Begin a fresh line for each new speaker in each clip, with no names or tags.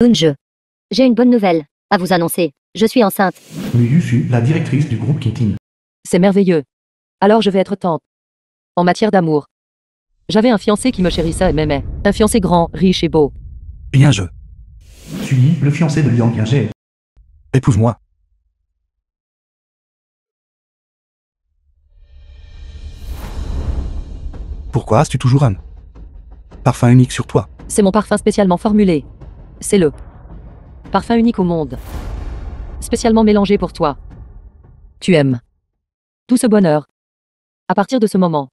Unje. J'ai une bonne nouvelle à vous annoncer. Je suis enceinte.
Mu Yusu, la directrice du groupe Kintin.
C'est merveilleux. Alors je vais être tante. En matière d'amour. J'avais un fiancé qui me chérissait et m'aimait. Un fiancé grand, riche et beau.
Bien je.
Suis le fiancé de Liang Yingé.
Épouse-moi. Pourquoi as-tu toujours un parfum unique sur toi?
C'est mon parfum spécialement formulé. C'est le parfum unique au monde. Spécialement mélangé pour toi. Tu aimes tout ce bonheur. À partir de ce moment,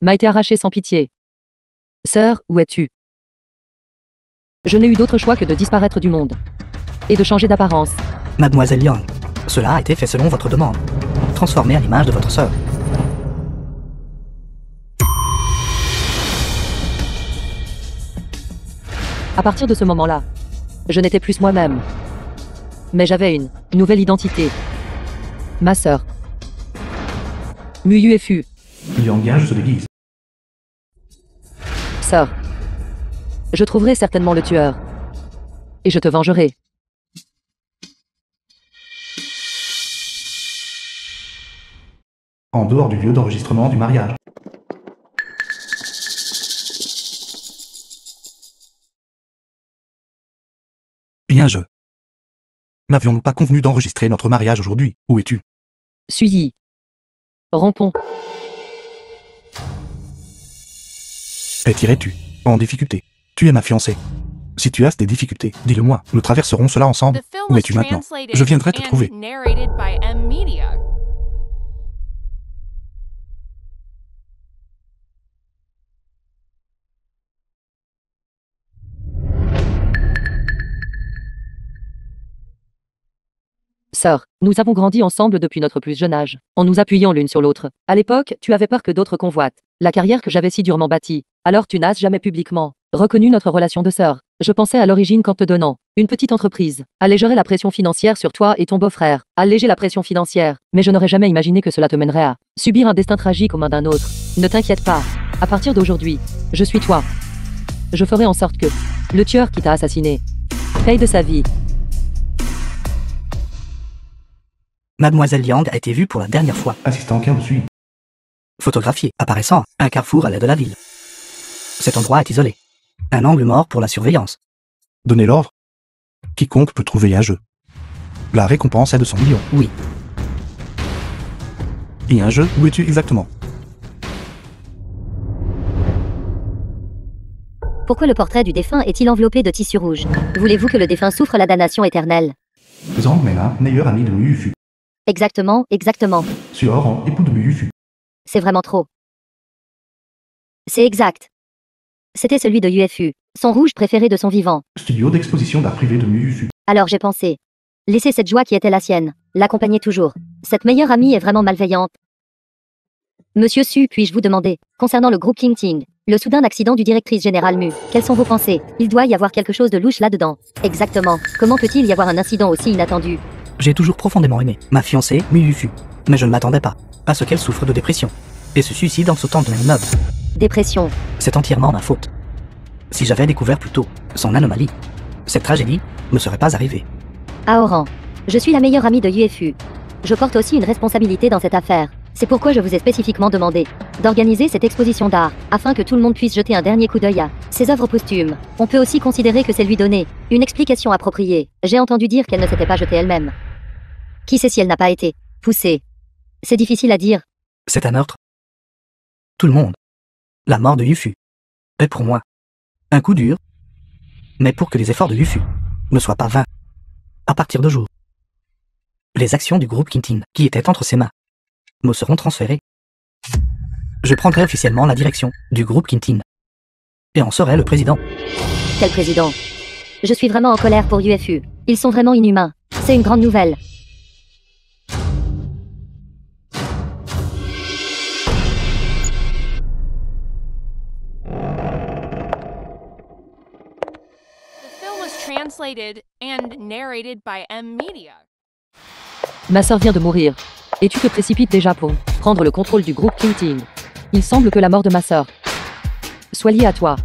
m'a été arraché sans pitié. Sœur, où es-tu? Je n'ai eu d'autre choix que de disparaître du monde. Et de changer d'apparence.
Mademoiselle Yang, cela a été fait selon votre demande. Transformé à l'image de votre sœur.
À partir de ce moment-là, je n'étais plus moi-même. Mais j'avais une nouvelle identité. Ma sœur. Mu Yuefu.
Liang Yang se déguise.
Sœur. Je trouverai certainement le tueur. Et je te vengerai.
En dehors du lieu d'enregistrement du mariage.
Bien je. N'avions-nous pas convenu d'enregistrer notre mariage aujourd'hui? Où es-tu?
Suyi. Rompons.
Irais-tu en difficulté? Tu es ma fiancée. Si tu as des difficultés, dis-le-moi. Nous traverserons cela ensemble. Où es-tu maintenant? Je viendrai te trouver.
Sœur, nous avons grandi ensemble depuis notre plus jeune âge, en nous appuyant l'une sur l'autre. À l'époque, tu avais peur que d'autres convoitent la carrière que j'avais si durement bâtie. Alors tu n'as jamais publiquement reconnu notre relation de sœur. Je pensais à l'origine qu'en te donnant une petite entreprise, allégerait la pression financière sur toi et ton beau-frère. Alléger la pression financière. Mais je n'aurais jamais imaginé que cela te mènerait à subir un destin tragique aux mains d'un autre. Ne t'inquiète pas. À partir d'aujourd'hui, je suis toi. Je ferai en sorte que le tueur qui t'a assassiné paye de sa vie.
Mademoiselle Yang a été vue pour la dernière fois.
Assistant Kim suit.
Photographiée, apparaissant à un carrefour à l'aide de la ville. Cet endroit est isolé. Un angle mort pour la surveillance.
Donnez l'ordre. Quiconque peut trouver un jeu. La récompense est de 100 millions.
Oui.
Et un jeu, où es-tu exactement?
Pourquoi le portrait du défunt est-il enveloppé de tissu rouge? Voulez-vous que le défunt souffre la damnation éternelle?
Zhang Mena, meilleur ami de Mu Yufu.
Exactement, exactement.
Suoran, époux de Mu Yufu.
C'est vraiment trop. C'est exact. C'était celui de Yuefu, son rouge préféré de son vivant.
Studio d'exposition d'art privé de Mu Yufu.
Alors j'ai pensé. Laissez cette joie qui était la sienne, l'accompagner toujours. Cette meilleure amie est vraiment malveillante. Monsieur Su, puis-je vous demander, concernant le groupe Kintin, le soudain accident du directrice générale Mu, quelles sont vos pensées? Il doit y avoir quelque chose de louche là-dedans. Exactement. Comment peut-il y avoir un incident aussi inattendu?
J'ai toujours profondément aimé ma fiancée, Mu Yufu. Mais je ne m'attendais pas à ce qu'elle souffre de dépression. Et se suicide en sautant d'un immeuble.
Dépression.
C'est entièrement ma faute. Si j'avais découvert plus tôt son anomalie, cette tragédie ne serait pas arrivée.
Aoran. Je suis la meilleure amie de Yuefu. Je porte aussi une responsabilité dans cette affaire. C'est pourquoi je vous ai spécifiquement demandé d'organiser cette exposition d'art, afin que tout le monde puisse jeter un dernier coup d'œil à ses œuvres posthumes. On peut aussi considérer que c'est lui donner une explication appropriée. J'ai entendu dire qu'elle ne s'était pas jetée elle-même. Qui sait si elle n'a pas été poussée? C'est difficile à dire.
C'est un meurtre. Tout le monde. La mort de Yufu est pour moi un coup dur, mais pour que les efforts de Yufu ne soient pas vains. À partir d'aujourd'hui, les actions du groupe Kintin, qui étaient entre ses mains, me seront transférées. Je prendrai officiellement la direction du groupe Kintin et en serai le président.
Quel président? Je suis vraiment en colère pour Yuefu. Ils sont vraiment inhumains. C'est une grande nouvelle.
Translated and narrated by M Media.
Ma sœur vient de mourir. Et tu te précipites déjà pour prendre le contrôle du groupe Kintin. Il semble que la mort de ma sœur soit liée à toi.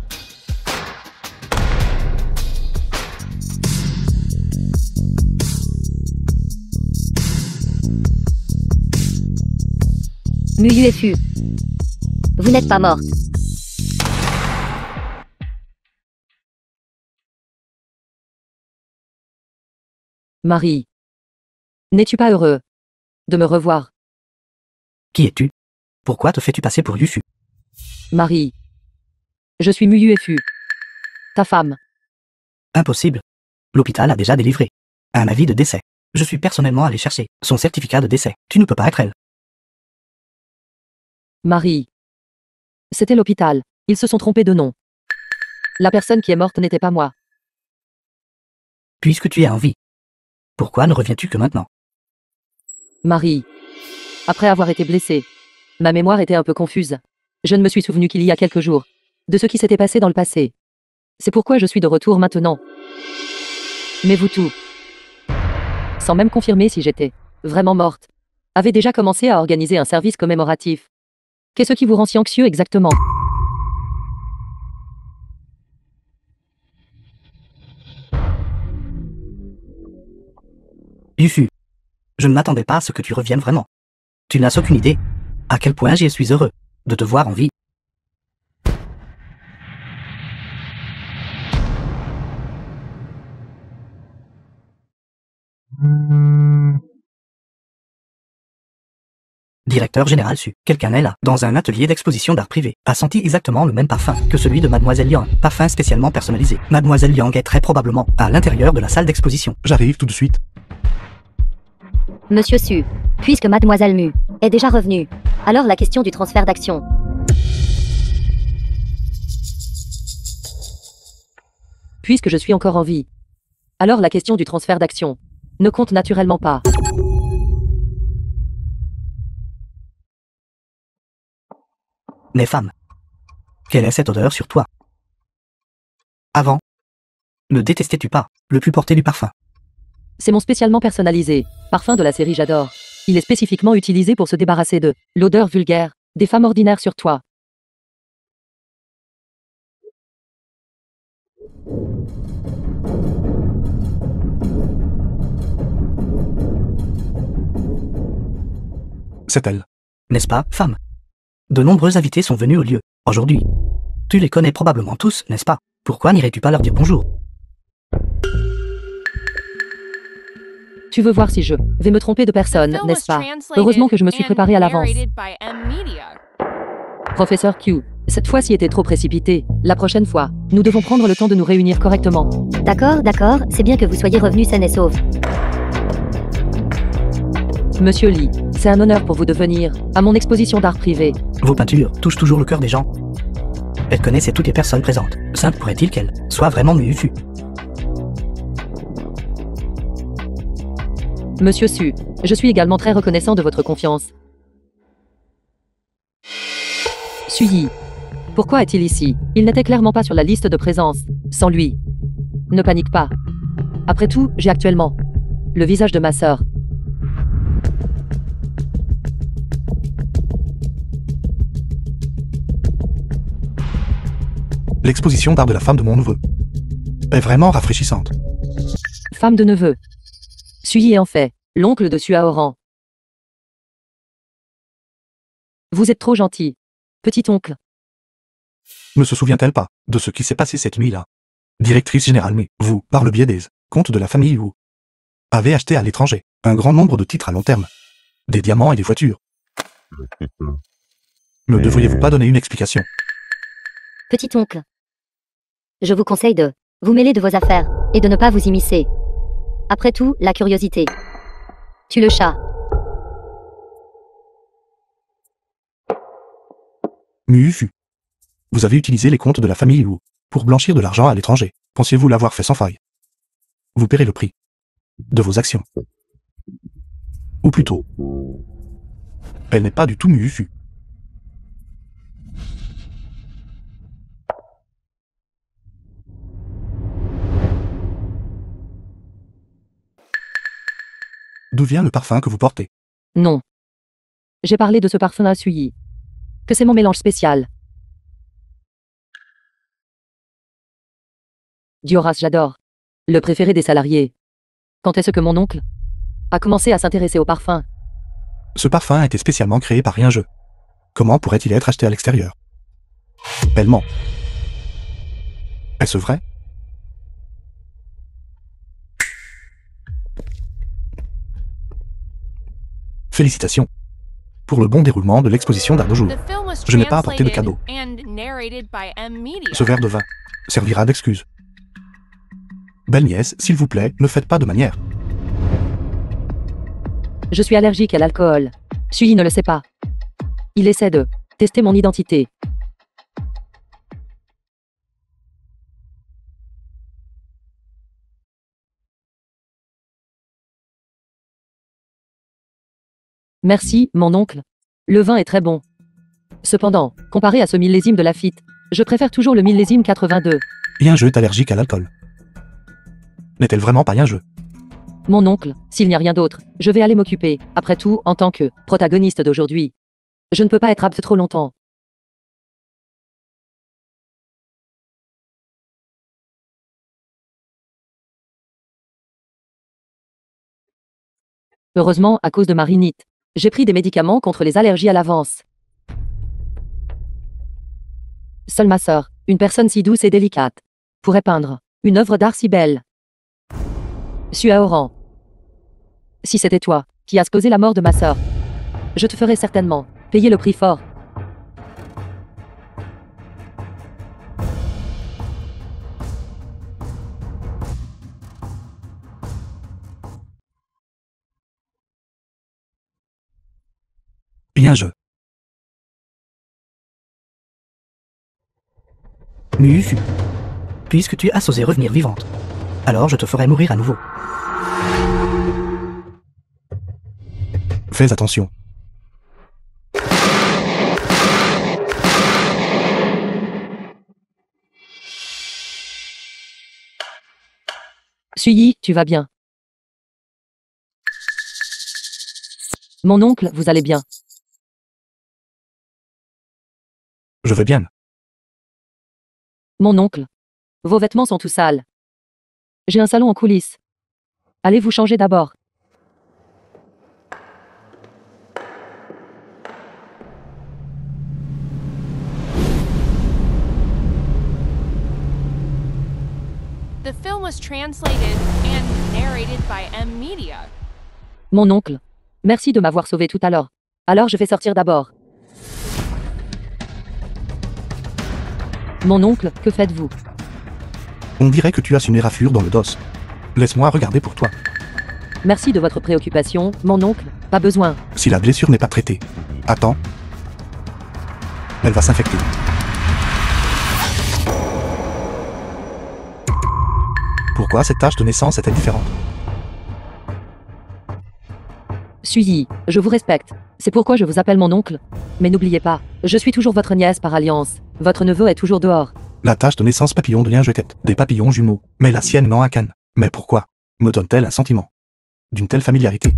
MUUFU. Vous n'êtes pas morte.
Marie. N'es-tu pas heureux de me revoir?
Qui es-tu? Pourquoi te fais-tu passer pour Yufu?
Marie. Je suis MUUFU. Ta femme.
Impossible. L'hôpital a déjà délivré un avis de décès. Je suis personnellement allé chercher son certificat de décès. Tu ne peux pas être elle.
Marie. C'était l'hôpital. Ils se sont trompés de nom. La personne qui est morte n'était pas moi.
Puisque tu es en vie, pourquoi ne reviens-tu que maintenant?
Marie. Après avoir été blessée, ma mémoire était un peu confuse. Je ne me suis souvenu qu'il y a quelques jours de ce qui s'était passé dans le passé. C'est pourquoi je suis de retour maintenant. Mais vous tous, sans même confirmer si j'étais vraiment morte, avez déjà commencé à organiser un service commémoratif. Qu'est-ce qui vous rend si anxieux exactement?
Yufu, je ne m'attendais pas à ce que tu reviennes vraiment. Tu n'as aucune idée à quel point j'y suis heureux de te voir en vie. Directeur général Su, quelqu'un est là, dans un atelier d'exposition d'art privé, a senti exactement le même parfum que celui de Mademoiselle Liang, parfum spécialement personnalisé. Mademoiselle Liang est très probablement à l'intérieur de la salle d'exposition.
J'arrive tout de suite.
Monsieur Su, puisque Mademoiselle Mu est déjà revenue, alors la question du transfert d'action.
Puisque je suis encore en vie, alors la question du transfert d'action ne compte naturellement pas.
Mais femme, quelle est cette odeur sur toi? Avant, ne détestais-tu pas le plus porté du parfum?
C'est mon spécialement personnalisé, parfum de la série J'adore. Il est spécifiquement utilisé pour se débarrasser de l'odeur vulgaire des femmes ordinaires sur toi.
C'est elle.
N'est-ce pas, femme? De nombreux invités sont venus au lieu, aujourd'hui. Tu les connais probablement tous, n'est-ce pas? Pourquoi n'irais-tu pas leur dire bonjour?
Tu veux voir si je vais me tromper de personne, n'est-ce pas? Heureusement que je me suis préparé à l'avance. Professeur Q, cette fois-ci était trop précipité. La prochaine fois, nous devons prendre le temps de nous réunir correctement.
D'accord, d'accord, c'est bien que vous soyez revenu sain et sauf.
Monsieur Lee, c'est un honneur pour vous de venir à mon exposition d'art privé.
Vos peintures touchent toujours le cœur des gens. Elle connaissait toutes les personnes présentes. Simple pourrait-il qu'elle soit vraiment MUUFU.
Monsieur Su, je suis également très reconnaissant de votre confiance. Suyi, pourquoi est-il ici? Il n'était clairement pas sur la liste de présence. Sans lui. Ne panique pas. Après tout, j'ai actuellement le visage de ma sœur.
L'exposition d'art de la femme de mon neveu est vraiment rafraîchissante.
Femme de neveu. Suyi est en fait l'oncle de Suaoran. Vous êtes trop gentil, petit oncle.
Ne se souvient-elle pas de ce qui s'est passé cette nuit-là? Directrice générale, mais vous, par le biais des comptes de la famille Wu, avez acheté à l'étranger un grand nombre de titres à long terme, des diamants et des voitures. Ne devriez-vous pas donner une explication?
Petit oncle, je vous conseille de vous mêler de vos affaires et de ne pas vous immiscer. Après tout, la curiosité tue le chat.
MUUFU. Vous avez utilisé les comptes de la famille Wu pour blanchir de l'argent à l'étranger. Pensiez-vous l'avoir fait sans faille? Vous paierez le prix de vos actions. Ou plutôt, elle n'est pas du tout MUUFU. D'où vient le parfum que vous portez?
Non. J'ai parlé de ce parfum à Suyi. Que c'est mon mélange spécial. Dioras, j'adore. Le préféré des salariés. Quand est-ce que mon oncle a commencé à s'intéresser au parfum?
Ce parfum a été spécialement créé par Rien-Je. Comment pourrait-il être acheté à l'extérieur? Elle ment. Est-ce vrai? Félicitations pour le bon déroulement de l'exposition d'art de jour.
The film was
Je n'ai pas apporté de
translated
cadeau.
and narrated by M Media.
Ce verre de vin servira d'excuse. Belle nièce, s'il vous plaît, ne faites pas de manière.
Je suis allergique à l'alcool. Sui ne le sait pas. Il essaie de tester mon identité. Merci, mon oncle. Le vin est très bon. Cependant, comparé à ce millésime de Lafite, je préfère toujours le millésime 82.
Yinge est allergique à l'alcool. N'est-elle vraiment pas Yinge?
Mon oncle, s'il n'y a rien d'autre, je vais aller m'occuper. Après tout, en tant que protagoniste d'aujourd'hui, je ne peux pas être absent trop longtemps. Heureusement, à cause de ma rhinite, j'ai pris des médicaments contre les allergies à l'avance. Seule ma sœur, une personne si douce et délicate, pourrait peindre une œuvre d'art si belle. Suaoran. Si c'était toi qui as causé la mort de ma sœur, je te ferais certainement payer le prix fort.
Yinge.
Mufu. Puisque tu as osé revenir vivante, alors je te ferai mourir à nouveau.
Fais attention.
Suyi, tu vas bien. Mon oncle, vous allez bien.
Je vais bien.
Mon oncle. Vos vêtements sont tout sales. J'ai un salon en coulisses. Allez vous changer d'abord.
The film was translated and narrated by M Media.
Mon oncle. Merci de m'avoir sauvé tout à l'heure. Alors je vais sortir d'abord. Mon oncle, que faites-vous?
On dirait que tu as une éraflure dans le dos. Laisse-moi regarder pour toi.
Merci de votre préoccupation, mon oncle. Pas besoin.
Si la blessure n'est pas traitée. Attends. Elle va s'infecter. Pourquoi cette tache de naissance est-elle différente?
Suyi, je vous respecte. C'est pourquoi je vous appelle mon oncle. Mais n'oubliez pas, je suis toujours votre nièce par alliance. Votre neveu est toujours dehors.
La tache de naissance papillon de Yinge était des papillons jumeaux. Mais la sienne n'en a qu'un. Mais pourquoi me donne-t-elle un sentiment d'une telle familiarité?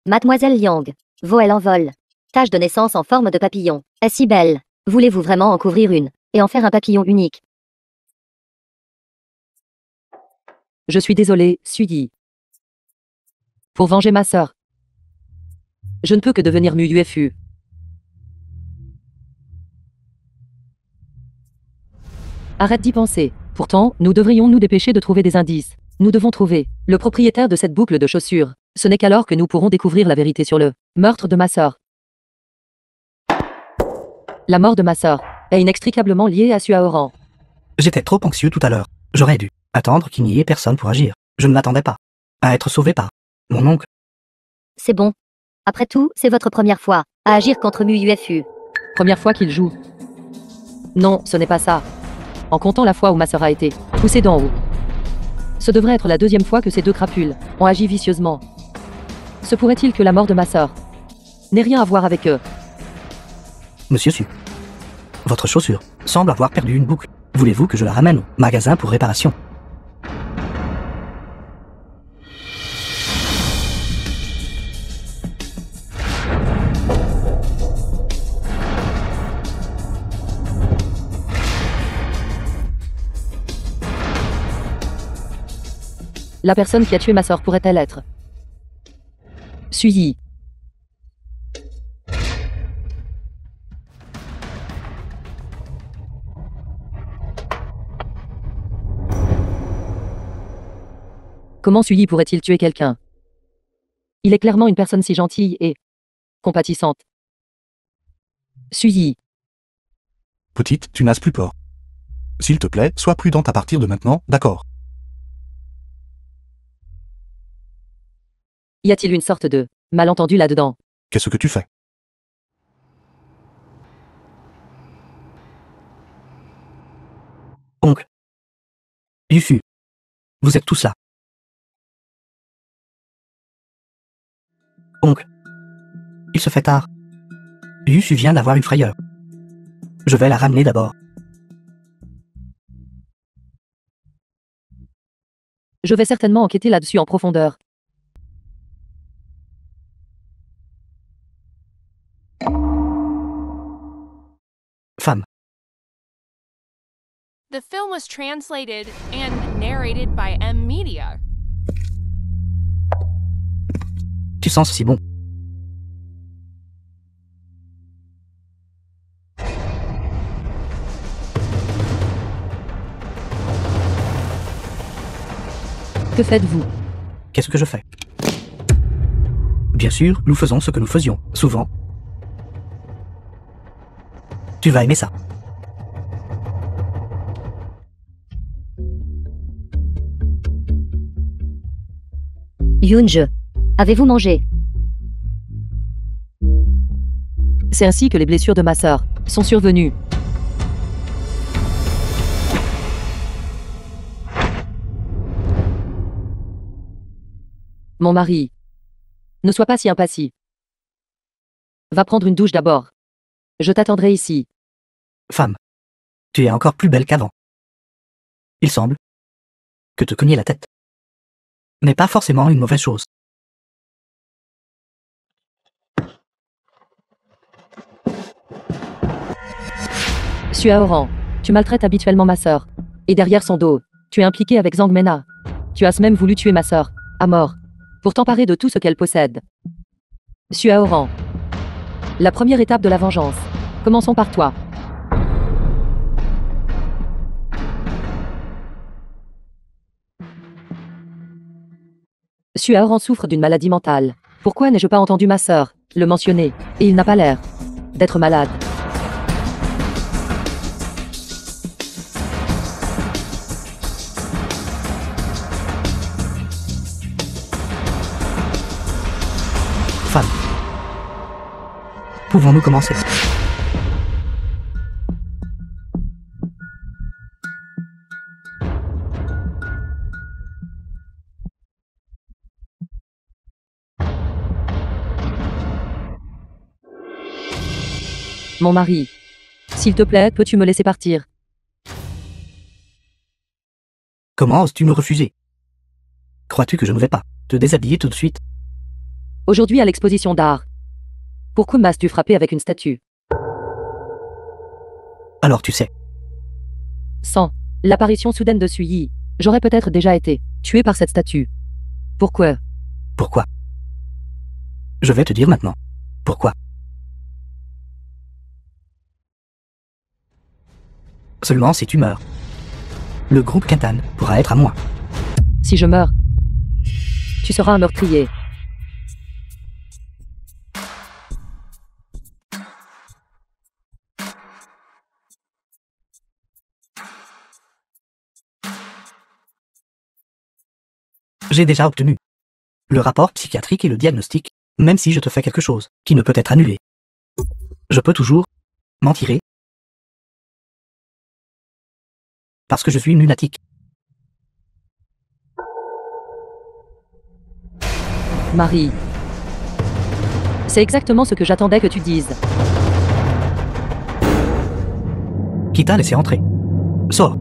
Mademoiselle Liang. Voël en vol. Tache de naissance en forme de papillon. Est si belle. Voulez-vous vraiment en couvrir une et en faire un papillon unique?
Je suis désolé, Suyi. Pour venger ma sœur. Je ne peux que devenir Mufu. Arrête d'y penser. Pourtant, nous devrions nous dépêcher de trouver des indices. Nous devons trouver le propriétaire de cette boucle de chaussures. Ce n'est qu'alors que nous pourrons découvrir la vérité sur le meurtre de ma sœur. La mort de ma sœur est inextricablement liée à Suaoran.
J'étais trop anxieux tout à l'heure. J'aurais dû attendre qu'il n'y ait personne pour agir. Je ne m'attendais pas à être sauvé par mon oncle.
C'est bon. Après tout, c'est votre première fois à agir contre Mufu.
Première fois qu'il joue. Non, ce n'est pas ça. En comptant la fois où ma sœur a été poussée d'en haut. Ce devrait être la deuxième fois que ces deux crapules ont agi vicieusement. Se pourrait-il que la mort de ma sœur n'ait rien à voir avec eux?
Monsieur Su. Votre chaussure semble avoir perdu une boucle. Voulez-vous que je la ramène au magasin pour réparation?
La personne qui a tué ma sœur pourrait-elle être Suyi. Comment Suyi pourrait-il tuer quelqu'un? Il est clairement une personne si gentille et compatissante. Suyi.
Petite, tu n'as plus peur. S'il te plaît, sois prudente à partir de maintenant, d'accord?
Y a-t-il une sorte de malentendu là-dedans?
Qu'est-ce que tu fais?
Oncle. Yufu. Vous êtes tous là. Oncle. Il se fait tard. Yufu vient d'avoir une frayeur. Je vais la ramener d'abord.
Je vais certainement enquêter là-dessus en profondeur.
Femme.
The film was translated and narrated by M Media.
Tu sens si bon.
Que faites-vous?
Qu'est-ce que je fais? Bien sûr, nous faisons ce que nous faisions, souvent. Tu vas aimer ça.
Yoonje, avez-vous mangé?
C'est ainsi que les blessures de ma sœur sont survenues. Mon mari. Ne sois pas si impassible. Va prendre une douche d'abord. Je t'attendrai ici.
Femme. Tu es encore plus belle qu'avant. Il semble que te cogner la tête n'est pas forcément une mauvaise chose.
Suaoran, tu maltraites habituellement ma sœur. Et derrière son dos, tu es impliqué avec Zhang Mena. Tu as même voulu tuer ma sœur, à mort, pour t'emparer de tout ce qu'elle possède. Suaoran. La première étape de la vengeance. Commençons par toi. Suaoran souffre d'une maladie mentale. Pourquoi n'ai-je pas entendu ma sœur le mentionner? Et il n'a pas l'air d'être malade.
Femme. Pouvons-nous commencer?
Mon mari. S'il te plaît, peux-tu me laisser partir?
Comment oses-tu me refuser? Crois-tu que je ne vais pas te déshabiller tout de suite?
Aujourd'hui à l'exposition d'art. Pourquoi m'as-tu frappé avec une statue?
Alors tu sais.
Sans l'apparition soudaine de Suyi, j'aurais peut-être déjà été tué par cette statue. Pourquoi?
Pourquoi? Je vais te dire maintenant. Pourquoi? Seulement si tu meurs. Le groupe Kintan pourra être à moi.
Si je meurs, tu seras un meurtrier.
J'ai déjà obtenu le rapport psychiatrique et le diagnostic, même si je te fais quelque chose qui ne peut être annulé. Je peux toujours m'en tirer parce que je suis une lunatique.
Marie. C'est exactement ce que j'attendais que tu dises.
Qui t'a laissé entrer? Sors.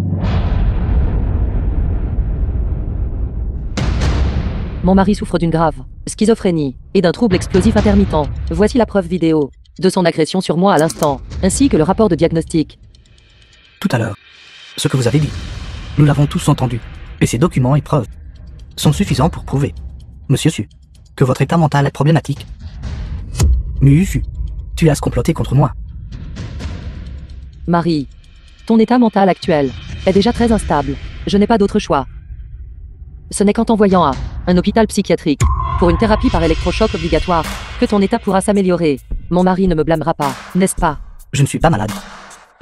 Mon mari souffre d'une grave schizophrénie et d'un trouble explosif intermittent. Voici la preuve vidéo de son agression sur moi à l'instant, ainsi que le rapport de diagnostic.
Tout à l'heure, ce que vous avez dit, nous l'avons tous entendu, et ces documents et preuves sont suffisants pour prouver, Monsieur Su, que votre état mental est problématique. Muyu, tu as comploté contre moi.
Marie, ton état mental actuel est déjà très instable. Je n'ai pas d'autre choix. Ce n'est qu'en t'envoyant à un hôpital psychiatrique pour une thérapie par électrochoc obligatoire que ton état pourra s'améliorer. Mon mari ne me blâmera pas, n'est-ce pas?
Je ne suis pas malade.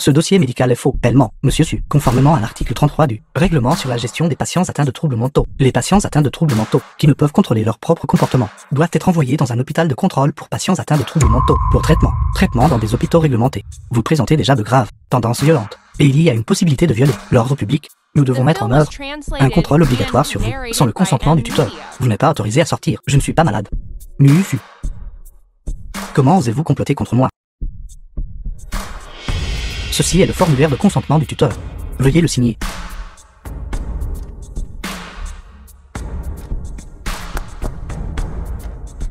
Ce dossier médical est faux, pellement, Monsieur Su, conformément à l'article 33 du règlement sur la gestion des patients atteints de troubles mentaux. Les patients atteints de troubles mentaux, qui ne peuvent contrôler leur propre comportement, doivent être envoyés dans un hôpital de contrôle pour patients atteints de troubles mentaux, pour traitement. Traitement dans des hôpitaux réglementés. Vous présentez déjà de graves tendances violentes, et il y a une possibilité de violer l'ordre public. Nous devons mettre en œuvre un contrôle obligatoire sur vous, sans le consentement du tuteur. Vous n'êtes pas autorisé à sortir. Je ne suis pas malade. Muyu. Comment osez-vous comploter contre moi? Ceci est le formulaire de consentement du tuteur. Veuillez le signer.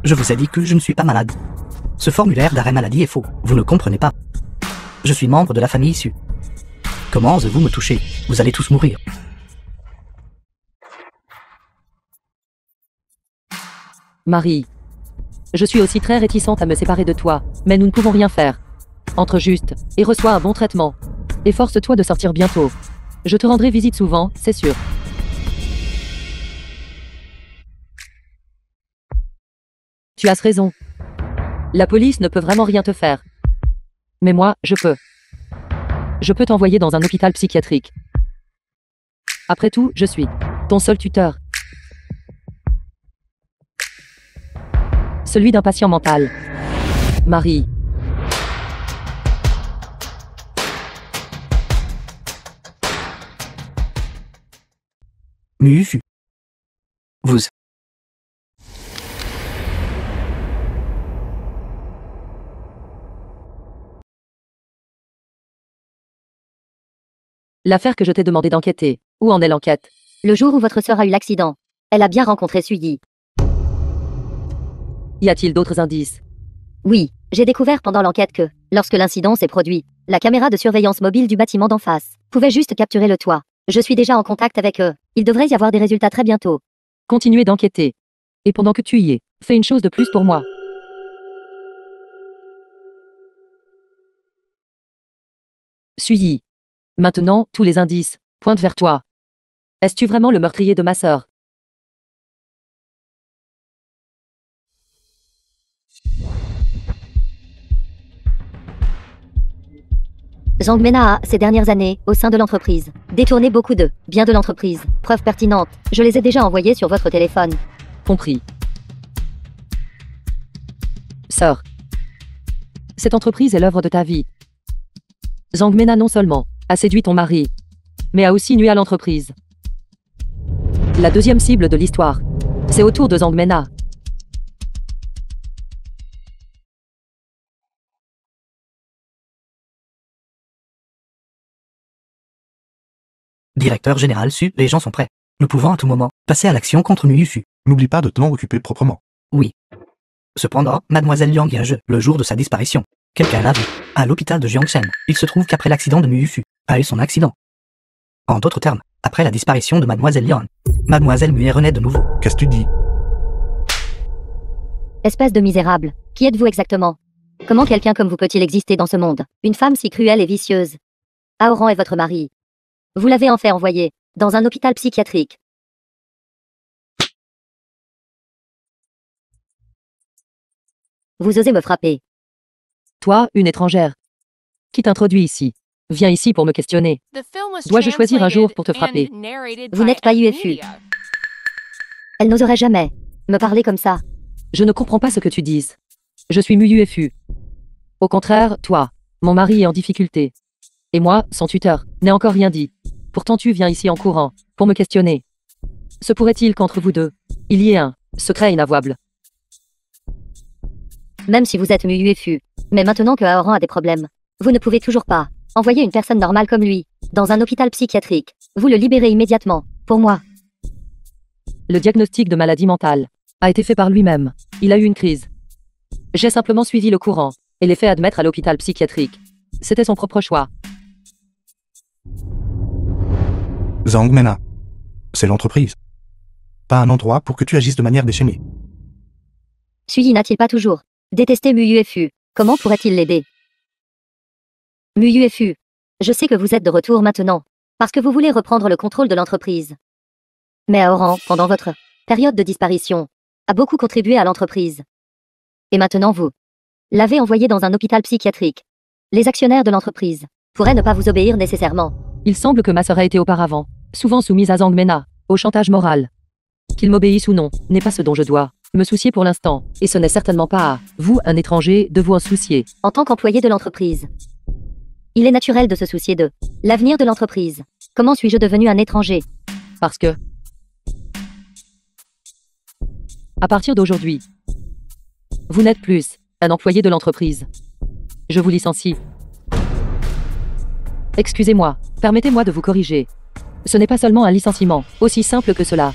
Je vous ai dit que je ne suis pas malade. Ce formulaire d'arrêt maladie est faux. Vous ne comprenez pas. Je suis membre de la famille Su. Comment osez-vous me toucher? Vous allez tous mourir.
Marie, je suis aussi très réticente à me séparer de toi, mais nous ne pouvons rien faire. Entre juste et reçois un bon traitement. Et force-toi de sortir bientôt. Je te rendrai visite souvent, c'est sûr. Tu as raison. La police ne peut vraiment rien te faire. Mais moi, je peux. Je peux t'envoyer dans un hôpital psychiatrique. Après tout, je suis ton seul tuteur. Celui d'un patient mental. Marie.
Muyu. Vous.
L'affaire que je t'ai demandé d'enquêter. Où en est l'enquête?
Le jour où votre sœur a eu l'accident, elle a bien rencontré Suyi.
Y a-t-il d'autres indices?
Oui, j'ai découvert pendant l'enquête que, lorsque l'incident s'est produit, la caméra de surveillance mobile du bâtiment d'en face pouvait juste capturer le toit. Je suis déjà en contact avec eux. Il devrait y avoir des résultats très bientôt.
Continuez d'enquêter. Et pendant que tu y es, fais une chose de plus pour moi. Suyi. Maintenant, tous les indices pointent vers toi. Es-tu vraiment le meurtrier de ma sœur?
Zhang Mena a, ces dernières années, au sein de l'entreprise, détourné beaucoup de biens de l'entreprise. Preuves pertinentes. Je les ai déjà envoyées sur votre téléphone.
Compris. Sœur. Cette entreprise est l'œuvre de ta vie. Zhang Mena non seulement a séduit ton mari, mais a aussi nui à l'entreprise. La deuxième cible de l'histoire, c'est autour de Zhang Mena.
Directeur général Su, les gens sont prêts. Nous pouvons à tout moment passer à l'action contre Muyu.
N'oublie pas de t'en occuper proprement.
Oui. Cependant, Mademoiselle Liang Yage, le jour de sa disparition, quelqu'un l'a vue, à l'hôpital de Jiangshen. Il se trouve qu'après l'accident de Muyu a eu son accident. En d'autres termes, après la disparition de Mademoiselle Liang, Mademoiselle Muet renaît de nouveau.
Qu'est-ce que tu dis?
Espèce de misérable. Qui êtes-vous exactement? Comment quelqu'un comme vous peut-il exister dans ce monde? Une femme si cruelle et vicieuse. Aoran est votre mari. Vous l'avez en fait envoyé dans un hôpital psychiatrique. Vous osez me frapper.
Toi, une étrangère. Qui t'introduit ici? Viens ici pour me questionner. Dois-je choisir un jour pour te frapper?
Vous n'êtes pas UFU. Elle n'oserait jamais me parler comme ça.
Je ne comprends pas ce que tu dises. Je suis MUFU. Au contraire, toi, mon mari est en difficulté. Et moi, son tuteur, n'ai encore rien dit. Pourtant tu viens ici en courant, pour me questionner. Se pourrait-il qu'entre vous deux, il y ait un secret inavouable?
Même si vous êtes MUFU. Mais maintenant que Aoran a des problèmes, vous ne pouvez toujours pas envoyer une personne normale comme lui dans un hôpital psychiatrique. Vous le libérez immédiatement, pour moi.
Le diagnostic de maladie mentale a été fait par lui-même. Il a eu une crise. J'ai simplement suivi le courant et l'ai fait admettre à l'hôpital psychiatrique. C'était son propre choix.
Zhang Mena. C'est l'entreprise. pas un endroit pour que tu agisses de manière déchaînée.
Suyi n'a-t-il pas toujours détesté MUFU? Comment pourrait-il l'aider? MUFU. Je sais que vous êtes de retour maintenant, parce que vous voulez reprendre le contrôle de l'entreprise. Mais Aoran, pendant votre période de disparition, a beaucoup contribué à l'entreprise. Et maintenant vous l'avez envoyé dans un hôpital psychiatrique. Les actionnaires de l'entreprise pourraient ne pas vous obéir nécessairement.
Il semble que ma sœur a été auparavant souvent soumise à Zhang Mena, au chantage moral. Qu'il m'obéisse ou non, n'est pas ce dont je dois me soucier pour l'instant, et ce n'est certainement pas à vous, un étranger, de vous en soucier.
En tant qu'employé de l'entreprise, il est naturel de se soucier de l'avenir de l'entreprise. Comment suis-je devenu un étranger?
Parce que, à partir d'aujourd'hui, vous n'êtes plus un employé de l'entreprise. Je vous licencie. Excusez-moi, permettez-moi de vous corriger. Ce n'est pas seulement un licenciement, aussi simple que cela.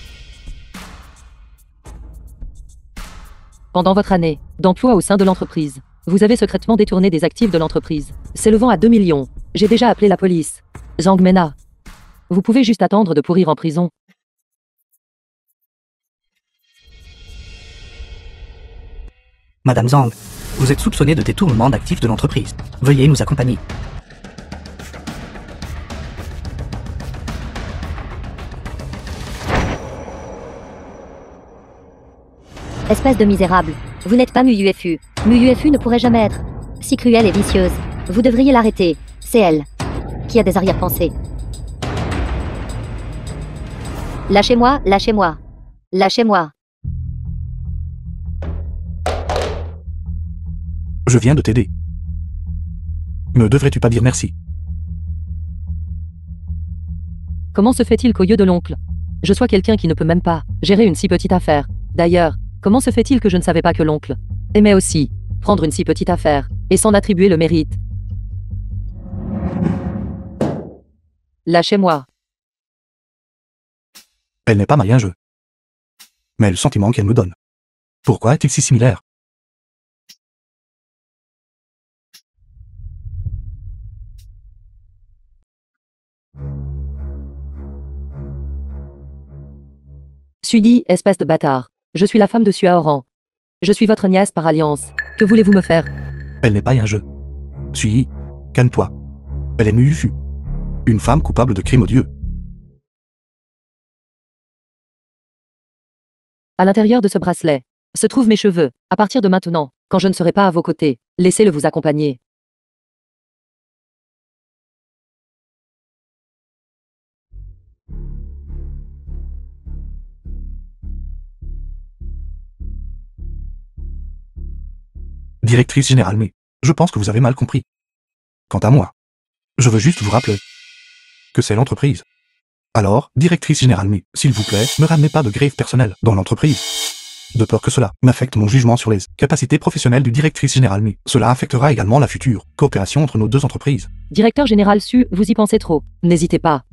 Pendant votre année d'emploi au sein de l'entreprise, vous avez secrètement détourné des actifs de l'entreprise, s'élevant à 2 millions. J'ai déjà appelé la police. Zhang Mena. Vous pouvez juste attendre de pourrir en prison.
Madame Zhang, vous êtes soupçonnée de détournement d'actifs de l'entreprise. Veuillez nous accompagner.
Espèce de misérable. Vous n'êtes pas MUFU. MUFU ne pourrait jamais être si cruelle et vicieuse. Vous devriez l'arrêter. C'est elle qui a des arrière-pensées. Lâchez-moi, lâchez-moi. Lâchez-moi.
Je viens de t'aider. Ne devrais-tu pas dire merci?
Comment se fait-il qu'au lieu de l'oncle, je sois quelqu'un qui ne peut même pas gérer une si petite affaire? D'ailleurs, comment se fait-il que je ne savais pas que l'oncle aimait aussi prendre une si petite affaire et s'en attribuer le mérite? Lâchez-moi.
Elle n'est pas ma jeu. Mais le sentiment qu'elle me donne. Pourquoi est-il si similaire?
Sudi, espèce de bâtard. Je suis la femme de Suaoran. Je suis votre nièce par alliance. Que voulez-vous me faire?
Elle n'est pas un jeu. Suis, calme-toi. Elle est MUFU. Une femme coupable de crimes odieux.
À l'intérieur de ce bracelet se trouvent mes cheveux. À partir de maintenant, quand je ne serai pas à vos côtés, laissez-le vous accompagner.
Directrice générale, mais je pense que vous avez mal compris. Quant à moi, je veux juste vous rappeler que c'est l'entreprise. Alors, directrice générale, mais s'il vous plaît, ne ramenez pas de grève personnelle dans l'entreprise. De peur que cela n'affecte mon jugement sur les capacités professionnelles du directrice générale, mais cela affectera également la future coopération entre nos deux entreprises.
Directeur général Su, vous y pensez trop. N'hésitez pas.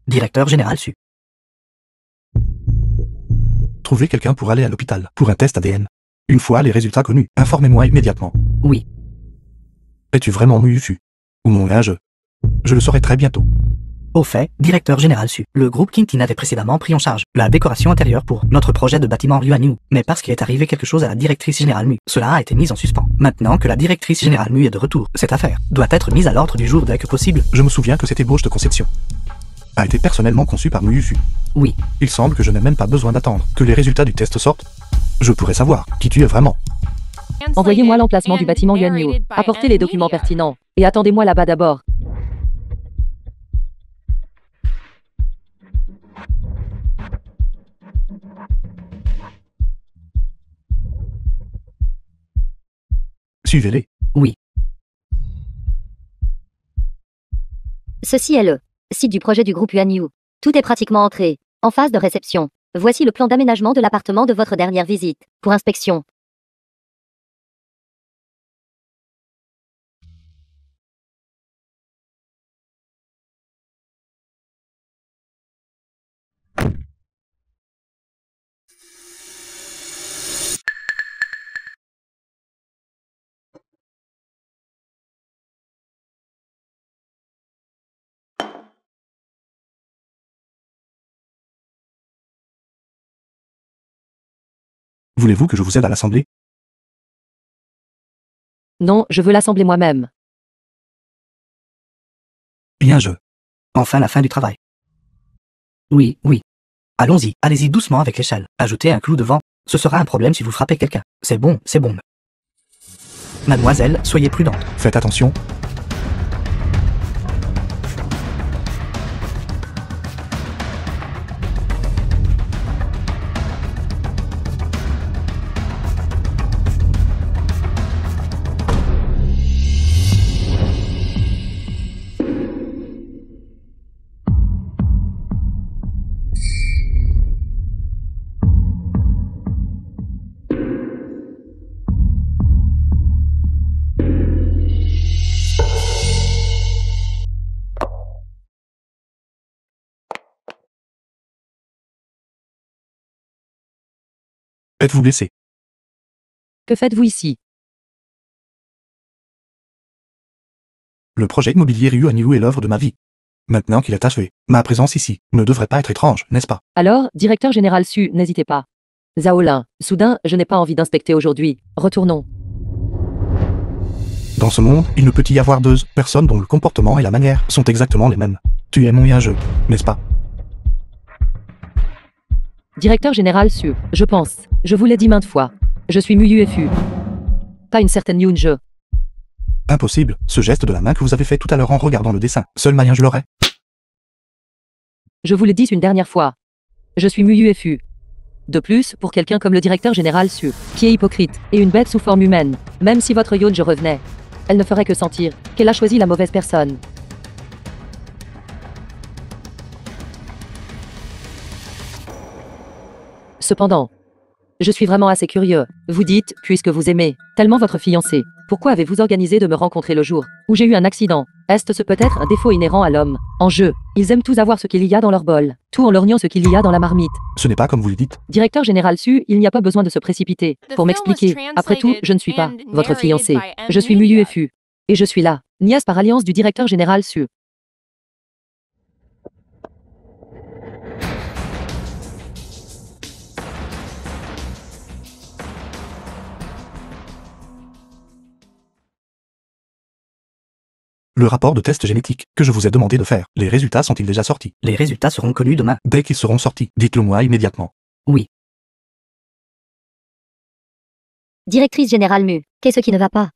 Directeur général Su.
Trouvez quelqu'un pour aller à l'hôpital pour un test ADN. Une fois les résultats connus, informez-moi immédiatement.
Oui.
Es-tu vraiment MUFU? Ou mon linge? Je le saurai très bientôt.
Au fait, directeur général Su, le groupe Kintin avait précédemment pris en charge la décoration intérieure pour notre projet de bâtiment Ryuanyu, mais parce qu'il est arrivé quelque chose à la directrice générale Mu, cela a été mis en suspens. Maintenant que la directrice générale Mu est de retour, cette affaire doit être mise à l'ordre du jour dès que possible.
Je me souviens que cette ébauche de conception a été personnellement conçue par MUFU.
Oui.
Il semble que je n'ai même pas besoin d'attendre que les résultats du test sortent. Je pourrais savoir qui tu es vraiment.
Envoyez-moi l'emplacement du bâtiment Yuanyu. Apportez les documents pertinents. Et attendez-moi là-bas d'abord.
Suivez-les.
Oui.
Ceci est le site du projet du groupe Yuanyu. Tout est pratiquement entré, en phase de réception. Voici le plan d'aménagement de l'appartement de votre dernière visite, pour inspection.
Voulez-vous que je vous aide à l'assembler?
Non, je veux l'assembler moi-même.
Bien je.
Enfin la fin du travail. Oui, oui. Allons-y, allez-y doucement avec l'échelle. Ajoutez un clou devant. Ce sera un problème si vous frappez quelqu'un. C'est bon, c'est bon. Mademoiselle, soyez prudente.
Faites attention. Êtes-vous blessé?
Que faites-vous ici?
Le projet immobilier Ryu Anilou est l'œuvre de ma vie. Maintenant qu'il est achevé, ma présence ici ne devrait pas être étrange, n'est-ce pas?
Alors, directeur général Su, n'hésitez pas. Zaolin, soudain, je n'ai pas envie d'inspecter aujourd'hui. Retournons.
Dans ce monde, il ne peut y avoir deux personnes dont le comportement et la manière sont exactement les mêmes. Tu es mon jeu, n'est-ce pas?
Directeur général Su, je pense. Je vous l'ai dit maintes fois. Je suis Muyu-Fu. Pas une certaine Yoon-je.
Impossible, ce geste de la main que vous avez fait tout à l'heure en regardant le dessin. Seul Mayen je l'aurais.
Je vous l'ai dit une dernière fois. Je suis Muyu-Fu. De plus, pour quelqu'un comme le directeur général Su, qui est hypocrite, et une bête sous forme humaine, même si votre Yoon-je revenait, elle ne ferait que sentir qu'elle a choisi la mauvaise personne. Cependant, je suis vraiment assez curieux. Vous dites, puisque vous aimez tellement votre fiancé, pourquoi avez-vous organisé de me rencontrer le jour où j'ai eu un accident? Est-ce peut-être un défaut inhérent à l'homme? En jeu, ils aiment tous avoir ce qu'il y a dans leur bol, tout en lorgnant ce qu'il y a dans la marmite.
Ce n'est pas comme vous le dites.
Directeur général Su, il n'y a pas besoin de se précipiter pour m'expliquer. Après tout, je ne suis pas votre fiancé. Je suis Muyu-Fu. Et je suis là, nièce par alliance du directeur général Su.
Le rapport de test génétique que je vous ai demandé de faire, les résultats sont-ils déjà sortis?
Les résultats seront connus demain.
Dès qu'ils seront sortis, dites-le moi immédiatement.
Oui.
Directrice générale Mu, qu'est-ce qui ne va pas?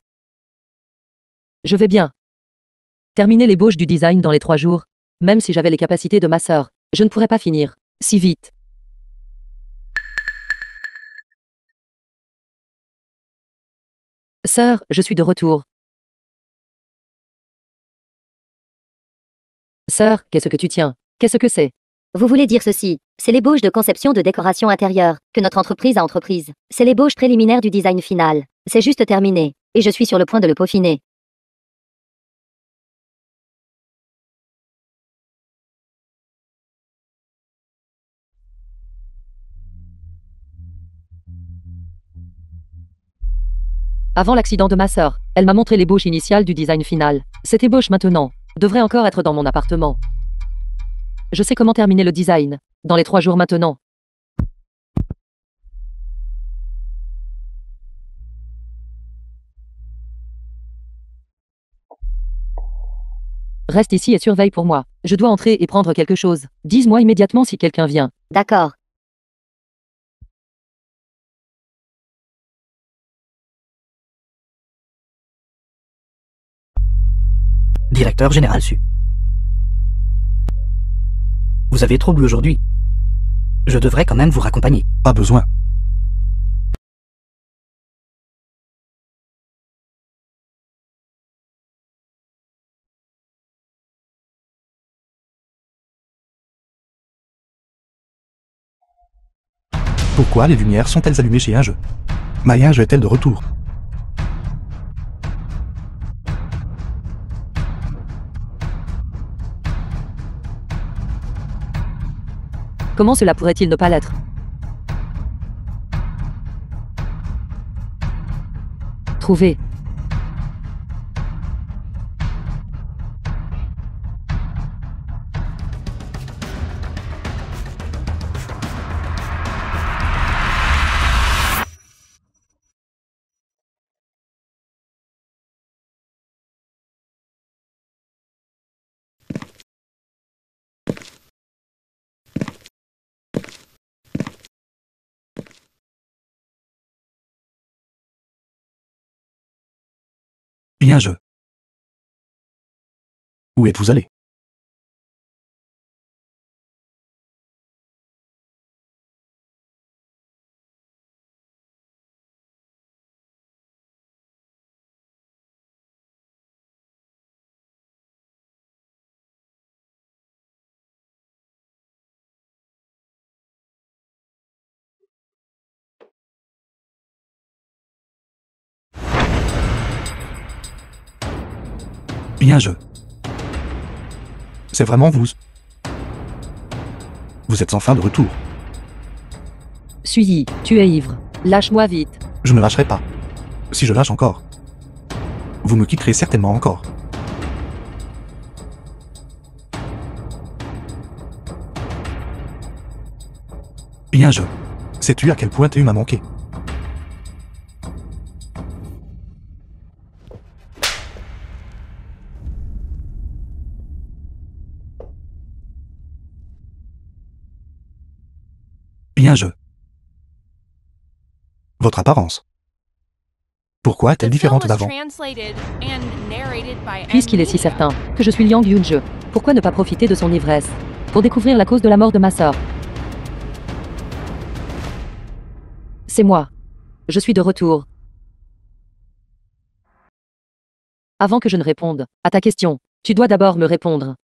Je vais bien. Terminer l'ébauche du design dans les 3 jours, même si j'avais les capacités de ma sœur, je ne pourrais pas finir si vite. Sœur, je suis de retour. Sœur, qu'est-ce que tu tiens? Qu'est-ce que c'est?
Vous voulez dire ceci, c'est l'ébauche de conception de décoration intérieure que notre entreprise a entreprise. C'est l'ébauche préliminaire du design final. C'est juste terminé, et je suis sur le point de le peaufiner.
Avant l'accident de ma sœur, elle m'a montré l'ébauche initiale du design final. Cette ébauche maintenant devrait encore être dans mon appartement. Je sais comment terminer le design dans les 3 jours maintenant. Reste ici et surveille pour moi. Je dois entrer et prendre quelque chose. Dis-moi immédiatement si quelqu'un vient.
D'accord.
Directeur général Su. Vous avez trop bu aujourd'hui. Je devrais quand même vous raccompagner.
Pas besoin. Pourquoi les lumières sont-elles allumées chez un jeu? Mayinge est-elle de retour?
Comment cela pourrait-il ne pas l'être? Trouvé.
Bien je. Où êtes-vous allé? Bien je. C'est vraiment vous. Vous êtes enfin de retour.
Suyi, tu es ivre. Lâche-moi vite.
Je ne lâcherai pas. Si je lâche encore, vous me quitterez certainement encore. Bien je. Sais-tu à quel point tu m'as manqué? Bien je. Votre apparence. Pourquoi est-elle
The film
différente
was
d'avant?
translated and narrated by M.
Puisqu'il est si
Media.
certain que je suis Liang Yunje, pourquoi ne pas profiter de son ivresse pour découvrir la cause de la mort de ma sœur? C'est moi. Je suis de retour. Avant que je ne réponde à ta question, tu dois d'abord me répondre.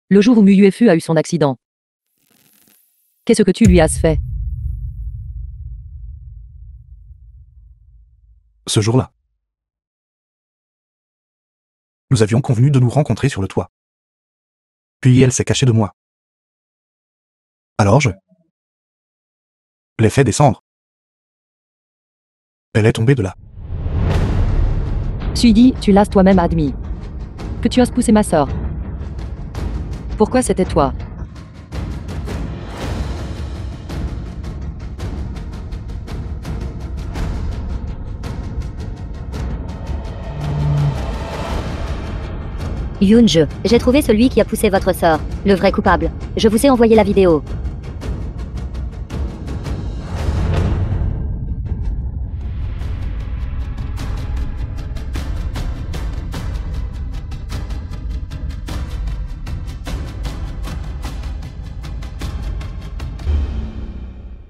Le jour où Mu Yuefu a eu son accident, qu'est-ce que tu lui as fait?
Ce jour-là, nous avions convenu de nous rencontrer sur le toit. Puis elle s'est cachée de moi. Alors je l'ai fait descendre. Elle est tombée de là.
Suidi, tu l'as toi-même admis que tu as poussé ma sœur. Pourquoi c'était toi?
Yunje, j'ai trouvé celui qui a poussé votre sœur, le vrai coupable. Je vous ai envoyé la vidéo.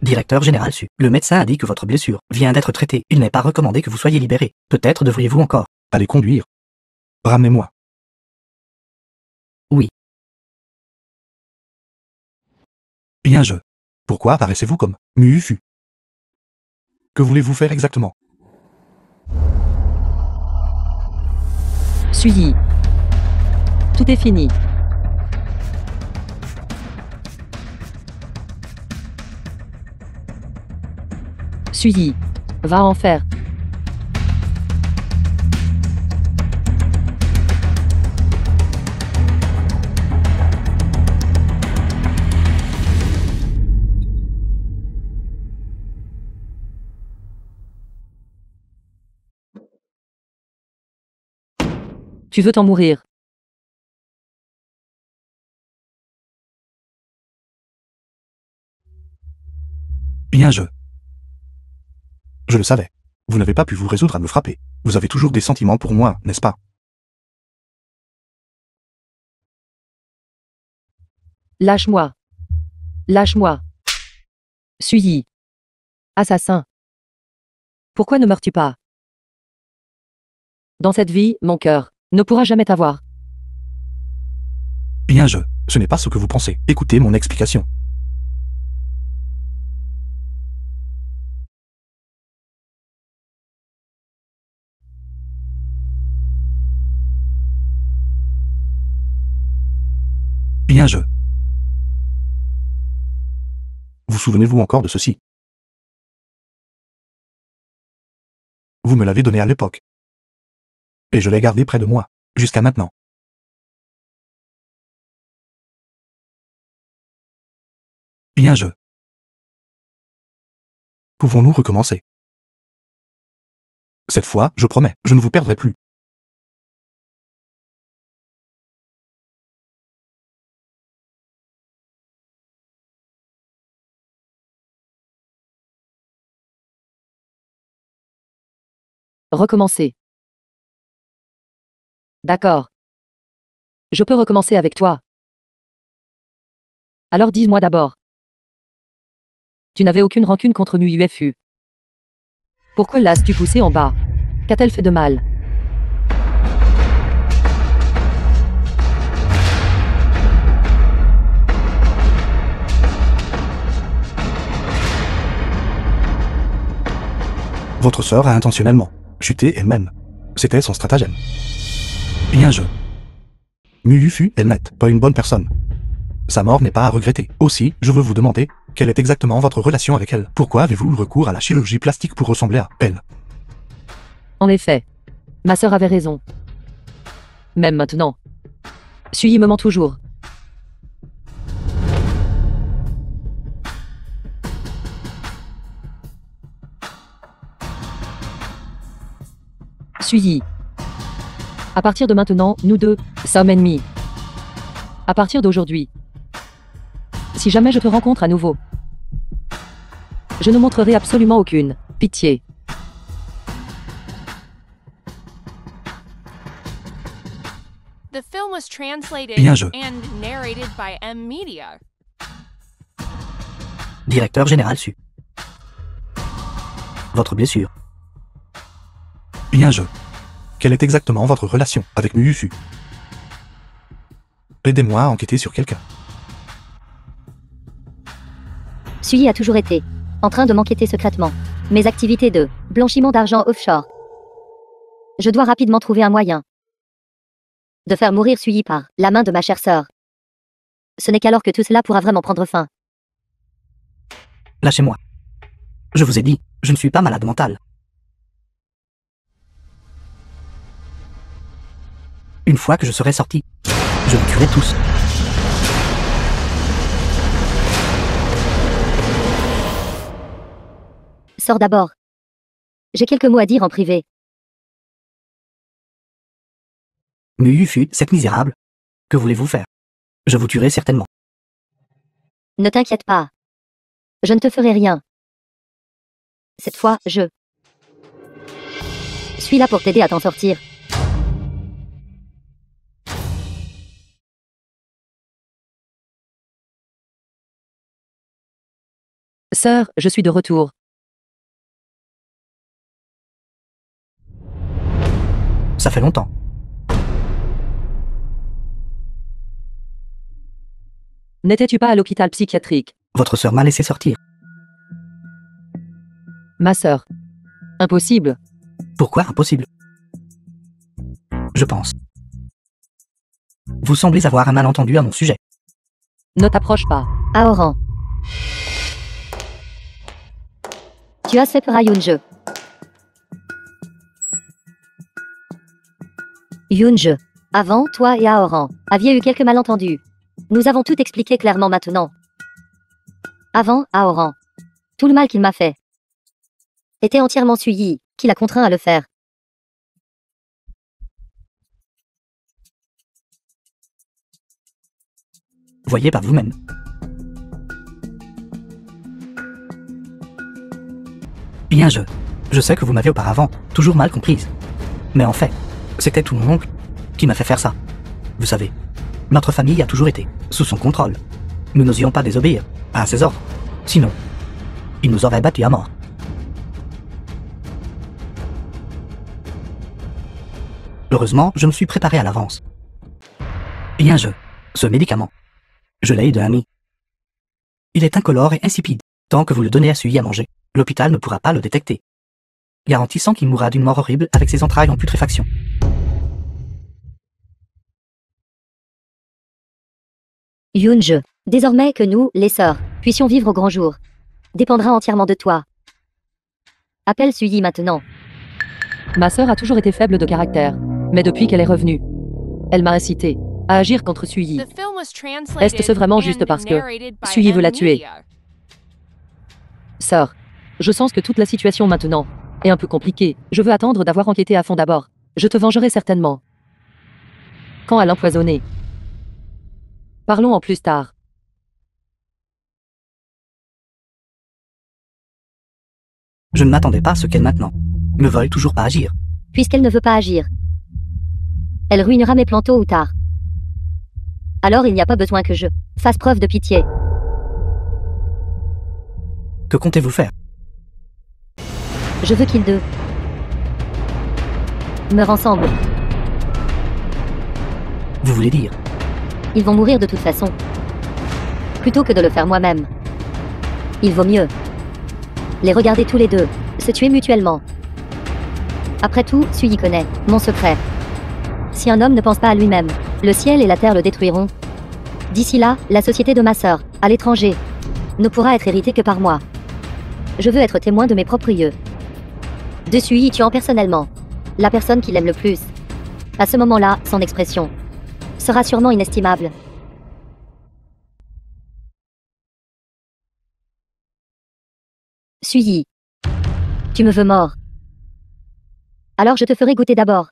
Directeur général Su. Le médecin a dit que votre blessure vient d'être traitée. Il n'est pas recommandé que vous soyez libéré. Peut-être devriez-vous encore.
Allez conduire. Ramenez-moi.
Oui.
Bien je. Pourquoi apparaissez-vous comme Muufu? Que voulez-vous faire exactement?
Suyi. Tout est fini. Suyi. Va en faire. Tu veux t'en mourir.
Bien je. Je le savais. Vous n'avez pas pu vous résoudre à me frapper. Vous avez toujours des sentiments pour moi, n'est-ce pas?
Lâche-moi. Lâche-moi. Suyi. Assassin. Pourquoi ne meurs-tu pas? Dans cette vie, mon cœur ne pourra jamais t'avoir.
Bien je. Ce n'est pas ce que vous pensez. Écoutez mon explication. Bien je. Vous souvenez-vous encore de ceci? Vous me l'avez donné à l'époque. Et je l'ai gardé près de moi, jusqu'à maintenant. Bien je. Pouvons-nous recommencer? Cette fois, je promets, je ne vous perdrai plus.
Recommencer. D'accord. Je peux recommencer avec toi. Alors dis-moi d'abord. Tu n'avais aucune rancune contre MUUFU. Pourquoi l'as-tu poussée en bas? Qu'a-t-elle fait de mal?
Votre sœur a intentionnellement chuté elle-même. C'était son stratagème. Bien joué. MUUFU est nette, pas une bonne personne. Sa mort n'est pas à regretter. Aussi, je veux vous demander, quelle est exactement votre relation avec elle? Pourquoi avez-vous eu recours à la chirurgie plastique pour ressembler à elle?
En effet. Ma sœur avait raison. Même maintenant. Sui me ment toujours. Sui. À partir de maintenant, nous deux sommes ennemis. À partir d'aujourd'hui. Si jamais je te rencontre à nouveau, je ne montrerai absolument aucune pitié.
The film was translated
Bien joué.
and narrated by M Media.
Directeur général Su. Votre blessure.
Bien joué. Quelle est exactement votre relation avec MUUFU? Aidez-moi à enquêter sur quelqu'un.
Sui a toujours été en train de m'enquêter secrètement. Mes activités de blanchiment d'argent offshore. Je dois rapidement trouver un moyen de faire mourir Sui par la main de ma chère sœur. Ce n'est qu'alors que tout cela pourra vraiment prendre fin.
Lâchez-moi. Je vous ai dit, je ne suis pas malade mental. Une fois que je serai sorti, je vous tuerai tous.
Sors d'abord. J'ai quelques mots à dire en privé.
MUUFU, cette misérable. Que voulez-vous faire? Je vous tuerai certainement.
Ne t'inquiète pas. Je ne te ferai rien. Cette fois, je suis là pour t'aider à t'en sortir.
Sœur, je suis de retour.
Ça fait longtemps.
N'étais-tu pas à l'hôpital psychiatrique?
Votre sœur m'a laissé sortir.
Ma sœur. Impossible.
Pourquoi impossible? Je pense. Vous semblez avoir un malentendu à mon sujet.
Ne t'approche pas.
Aoran. Tu as fait peur à Yoonje. Yoonje. Avant, toi et Aoran aviez eu quelques malentendus. Nous avons tout expliqué clairement maintenant. Avant, Aoran. Tout le mal qu'il m'a fait était entièrement Sui qui l'a contraint à le faire.
Voyez par vous-même. Bien je sais que vous m'avez auparavant toujours mal comprise. Mais en fait, c'était tout mon oncle qui m'a fait faire ça. Vous savez, notre famille a toujours été sous son contrôle. Nous n'osions pas désobéir à ses ordres. Sinon, il nous aurait battus à mort. Heureusement, je me suis préparé à l'avance. Bien ce médicament, je l'ai de ami. Il est incolore et insipide. Tant que vous le donnez à Sui à manger, l'hôpital ne pourra pas le détecter, garantissant qu'il mourra d'une mort horrible avec ses entrailles en putréfaction.
Yoonje. Désormais que nous, les sœurs, puissions vivre au grand jour, dépendra entièrement de toi. Appelle Sui maintenant.
Ma sœur a toujours été faible de caractère. Mais depuis qu'elle est revenue, elle m'a incité à agir contre Sui.
The film was translated
Est-ce vraiment juste
and
parce que
narrated by
Sui veut la
M
tuer?
Media.
Sœur, je sens que toute la situation maintenant est un peu compliquée. Je veux attendre d'avoir enquêté à fond d'abord. Je te vengerai certainement. Quand à l'empoisonner. Parlons en plus tard.
Je ne m'attendais pas à ce qu'elle maintenant ne veuille toujours pas agir.
Puisqu'elle ne veut pas agir. Elle ruinera mes plans tôt ou tard. Alors il n'y a pas besoin que je fasse preuve de pitié.
Que comptez-vous faire?
Je veux qu'ils deux meurent ensemble.
Vous voulez dire?
Ils vont mourir de toute façon. Plutôt que de le faire moi-même. Il vaut mieux les regarder tous les deux, se tuer mutuellement. Après tout, Suyi connaît mon secret. Si un homme ne pense pas à lui-même, le ciel et la terre le détruiront. D'ici là, la société de ma sœur, à l'étranger, ne pourra être héritée que par moi. Je veux être témoin de mes propres yeux. De Suyi tuant personnellement la personne qu'il aime le plus. À ce moment-là, son expression sera sûrement inestimable. Suyi, tu me veux mort. Alors je te ferai goûter d'abord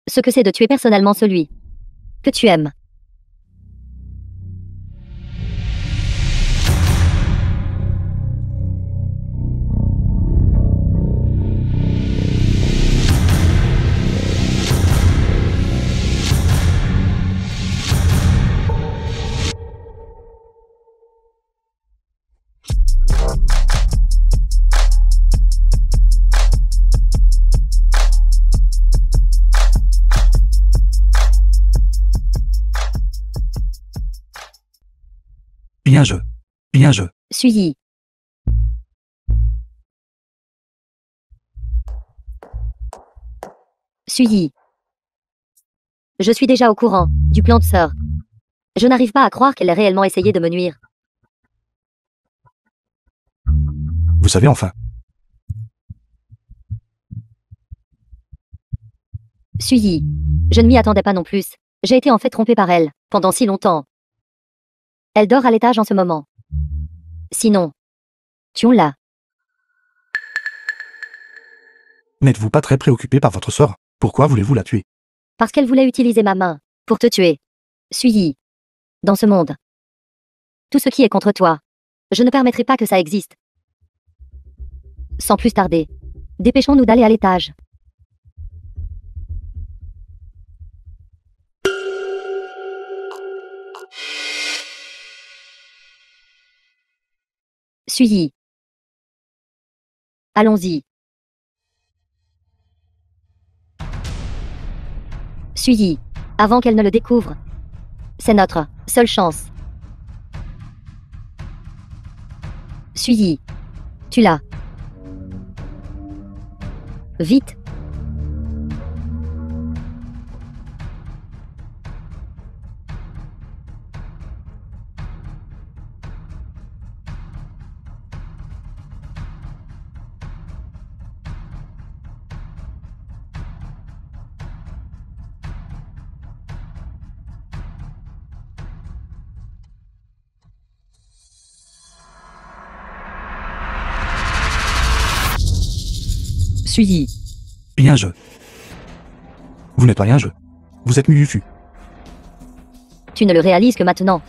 ce que c'est de tuer personnellement celui que tu aimes.
Bien je.
Suyi. Suyi. Je suis déjà au courant du plan de sœur. Je n'arrive pas à croire qu'elle ait réellement essayé de me nuire.
Vous savez enfin.
Suyi. Je ne m'y attendais pas non plus. J'ai été en fait trompée par elle, pendant si longtemps. Elle dort à l'étage en ce moment. Sinon, tuons-la.
N'êtes-vous pas très préoccupé par votre sœur? Pourquoi voulez-vous la tuer?
Parce qu'elle voulait utiliser ma main pour te tuer. Suyi. Dans ce monde. Tout ce qui est contre toi. Je ne permettrai pas que ça existe. Sans plus tarder. Dépêchons-nous d'aller à l'étage. Suyi. Allons-y. Suyi. Avant qu'elle ne le découvre. C'est notre seule chance. Suyi. Tu l'as. Vite.
Suyi.
Bien je. Vous n'êtes pas rien je. Vous êtes Muyufu.
Tu ne le réalises que maintenant.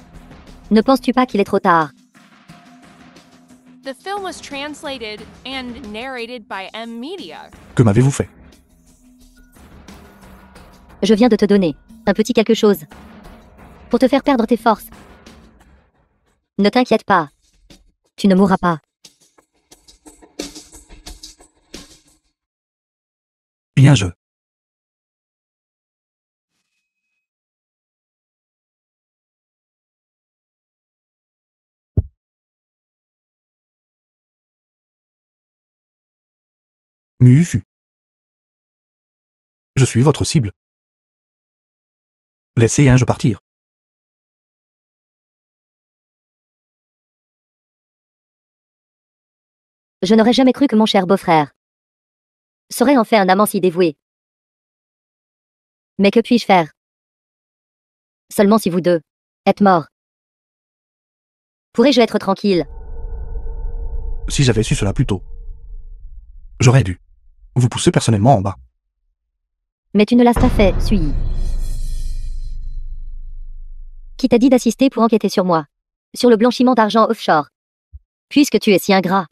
Ne penses-tu pas qu'il est trop tard?
The film was translated and narrated by M Media.
Que m'avez-vous fait?
Je viens de te donner un petit quelque chose. Pour te faire perdre tes forces. Ne t'inquiète pas. Tu ne mourras pas.
Bien je. Muyufu. Je suis votre cible. Laissez un je partir.
Je n'aurais jamais cru que mon cher beau-frère serait en fait un amant si dévoué. Mais que puis-je faire? Seulement si vous deux êtes morts. Pourrais-je être tranquille?
Si j'avais su cela plus tôt. J'aurais dû vous pousser personnellement en bas.
Mais tu ne l'as pas fait, Suyi. Qui t'a dit d'assister pour enquêter sur moi? Sur le blanchiment d'argent offshore. Puisque tu es si ingrat.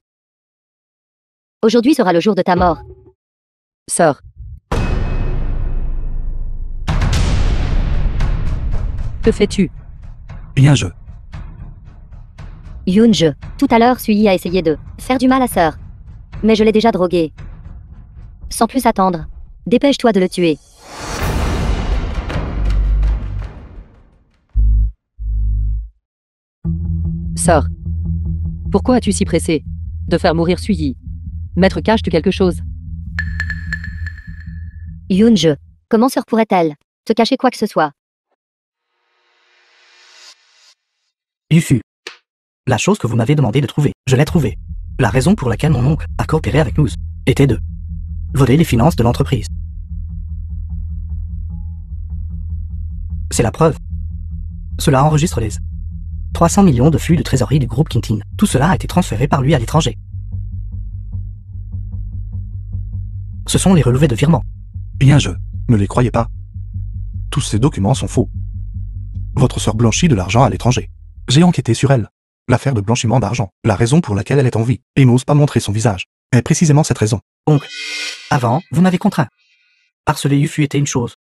Aujourd'hui sera le jour de ta mort.
Sœur. Que fais-tu?
Bien je.
Yoon-je. Tout à l'heure, Sui a essayé de faire du mal à Sœur. Mais je l'ai déjà drogué. Sans plus attendre. Dépêche-toi de le tuer.
Sœur. Pourquoi as-tu si pressé de faire mourir Suyi? Maître, caches-tu quelque chose?
Yoon-je. Comment Sœur pourrait-elle te cacher quoi que ce soit?
Yufu. La chose que vous m'avez demandé de trouver, je l'ai trouvée. La raison pour laquelle mon oncle a coopéré avec nous était de voler les finances de l'entreprise. C'est la preuve. Cela enregistre les 300 millions de flux de trésorerie du groupe Quintin. Tout cela a été transféré par lui à l'étranger. Ce sont les relevés de virement.
Bien je. Ne les croyez pas. Tous ces documents sont faux. Votre sœur blanchit de l'argent à l'étranger. J'ai enquêté sur elle. L'affaire de blanchiment d'argent, la raison pour laquelle elle est en vie, et n'ose pas montrer son visage, est précisément cette raison.
Oncle, avant, vous m'avez contraint. Harceler Yufu était une chose.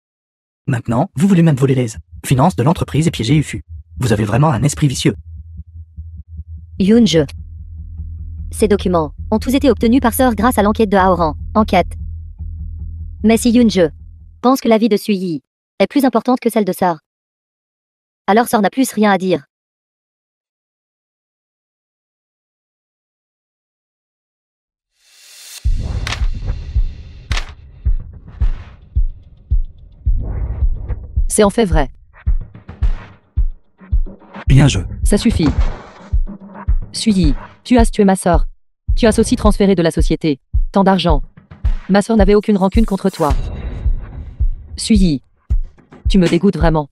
Maintenant, vous voulez même voler les finances de l'entreprise et piéger Yufu. Vous avez vraiment un esprit vicieux.
Yoon-je. Ces documents ont tous été obtenus par Sœur grâce à l'enquête de Haoran. Enquête. Mais si Yoon-je pense que la vie de Suyi est plus importante que celle de Sœur, alors Sœur n'a plus rien à dire.
C'est en fait vrai.
Bien je.
Ça suffit. Suyi, tu as tué ma sœur. Tu as aussi transféré de la société tant d'argent. Ma sœur n'avait aucune rancune contre toi. Suyi, tu me dégoûtes vraiment.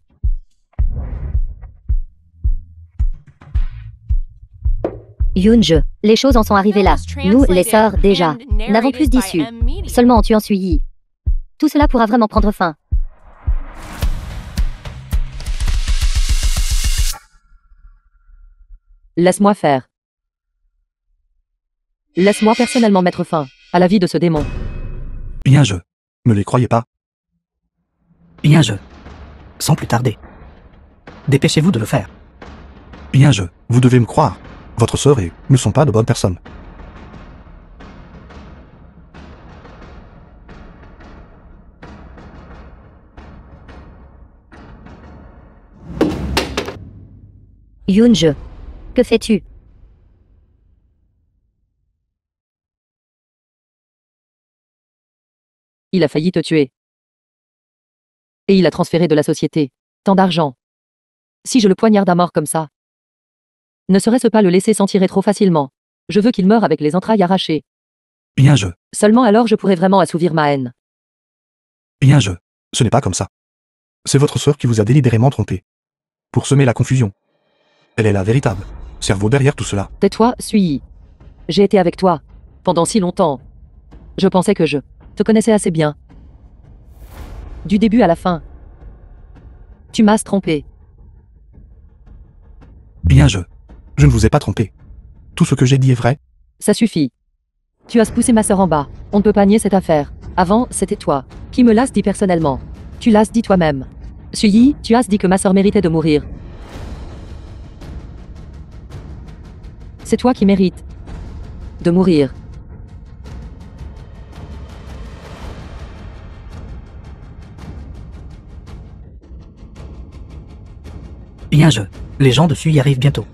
Yoon-je. Les choses en sont arrivées là. Nous, les sœurs, déjà, n'avons plus d'issue. Seulement en tuant Suyi. Tout cela pourra vraiment prendre fin.
Laisse-moi faire. Laisse-moi personnellement mettre fin à la vie de ce démon.
Bien je. Ne les croyez pas.
Bien je. Sans plus tarder. Dépêchez-vous de le faire.
Bien je. Vous devez me croire. Votre sœur et ne sont pas de bonnes personnes.
Yoon-je. Que fais-tu?
Il a failli te tuer. Et il a transféré de la société tant d'argent. Si je le poignarde à mort comme ça, ne serait-ce pas le laisser s'en tirer trop facilement? Je veux qu'il meure avec les entrailles arrachées.
Bien je.
Seulement alors je pourrai vraiment assouvir ma haine.
Bien je. Ce n'est pas comme ça. C'est votre sœur qui vous a délibérément trompé. Pour semer la confusion. Elle est la véritable cerveau derrière tout cela.
Tais-toi, Suyi. J'ai été avec toi pendant si longtemps. Je pensais que je te connaissais assez bien. Du début à la fin. Tu m'as trompé.
Bien je. Je ne vous ai pas trompé. Tout ce que j'ai dit est vrai.
Ça suffit. Tu as poussé ma sœur en bas. On ne peut pas nier cette affaire. Avant, c'était toi qui me l'as dit personnellement. Tu l'as dit toi-même. Suyi, tu as dit que ma sœur méritait de mourir. C'est toi qui mérites de mourir.
Bien je. Les gens dessus y arrivent bientôt.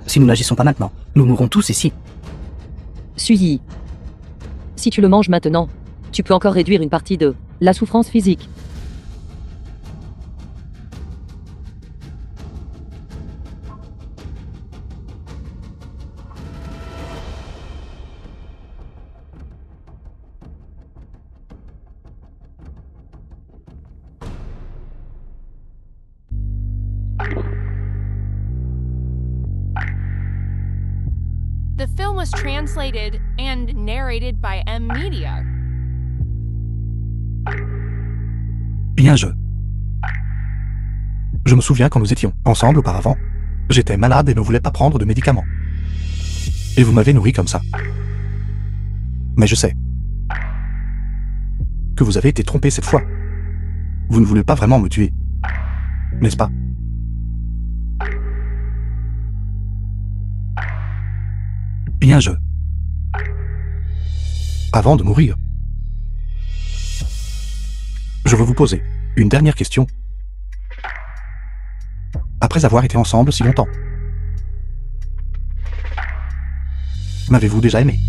Si nous n'agissons pas maintenant, nous mourrons tous ici.
Suyi. Si tu le manges maintenant, tu peux encore réduire une partie de la souffrance physique.
The film was translated and narrated by M Media.
Bien je. Je me souviens quand nous étions ensemble auparavant. J'étais malade et ne voulais pas prendre de médicaments. Et vous m'avez nourri comme ça. Mais je sais que vous avez été trompé cette fois. Vous ne voulez pas vraiment me tuer. N'est-ce pas? bien je. Avant de mourir, je veux vous poser une dernière question. Après avoir été ensemble si longtemps, m'avez-vous déjà aimé?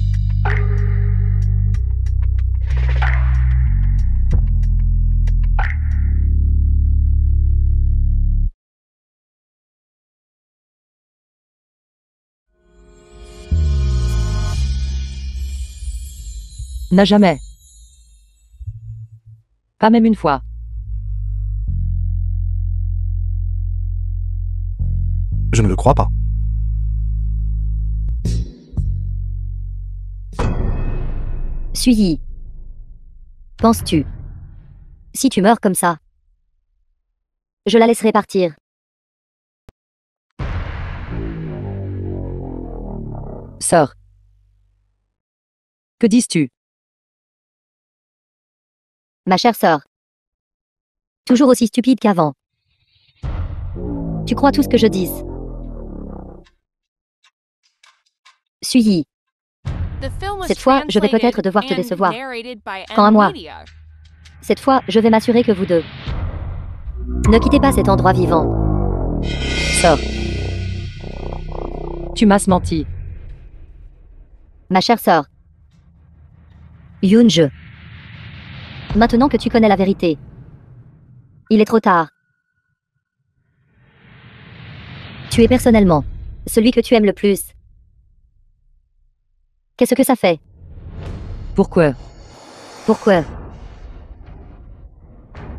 N'a jamais. Pas même une fois.
Je ne le crois pas.
Suyi. Penses-tu? Si tu meurs comme ça, je la laisserai partir.
Sœur. Que dis-tu?
Ma chère sœur. Toujours aussi stupide qu'avant. Tu crois tout ce que je dis. Suyi.
Cette fois, je vais peut-être devoir te décevoir.
Quand à moi. Cette fois, je vais m'assurer que vous deux ne quittez pas cet endroit vivant.
Sœur. Tu m'as menti.
Ma chère sœur. Yoonje. Maintenant que tu connais la vérité, il est trop tard. Tu es personnellement celui que tu aimes le plus. Qu'est-ce que ça fait?
Pourquoi?
Pourquoi?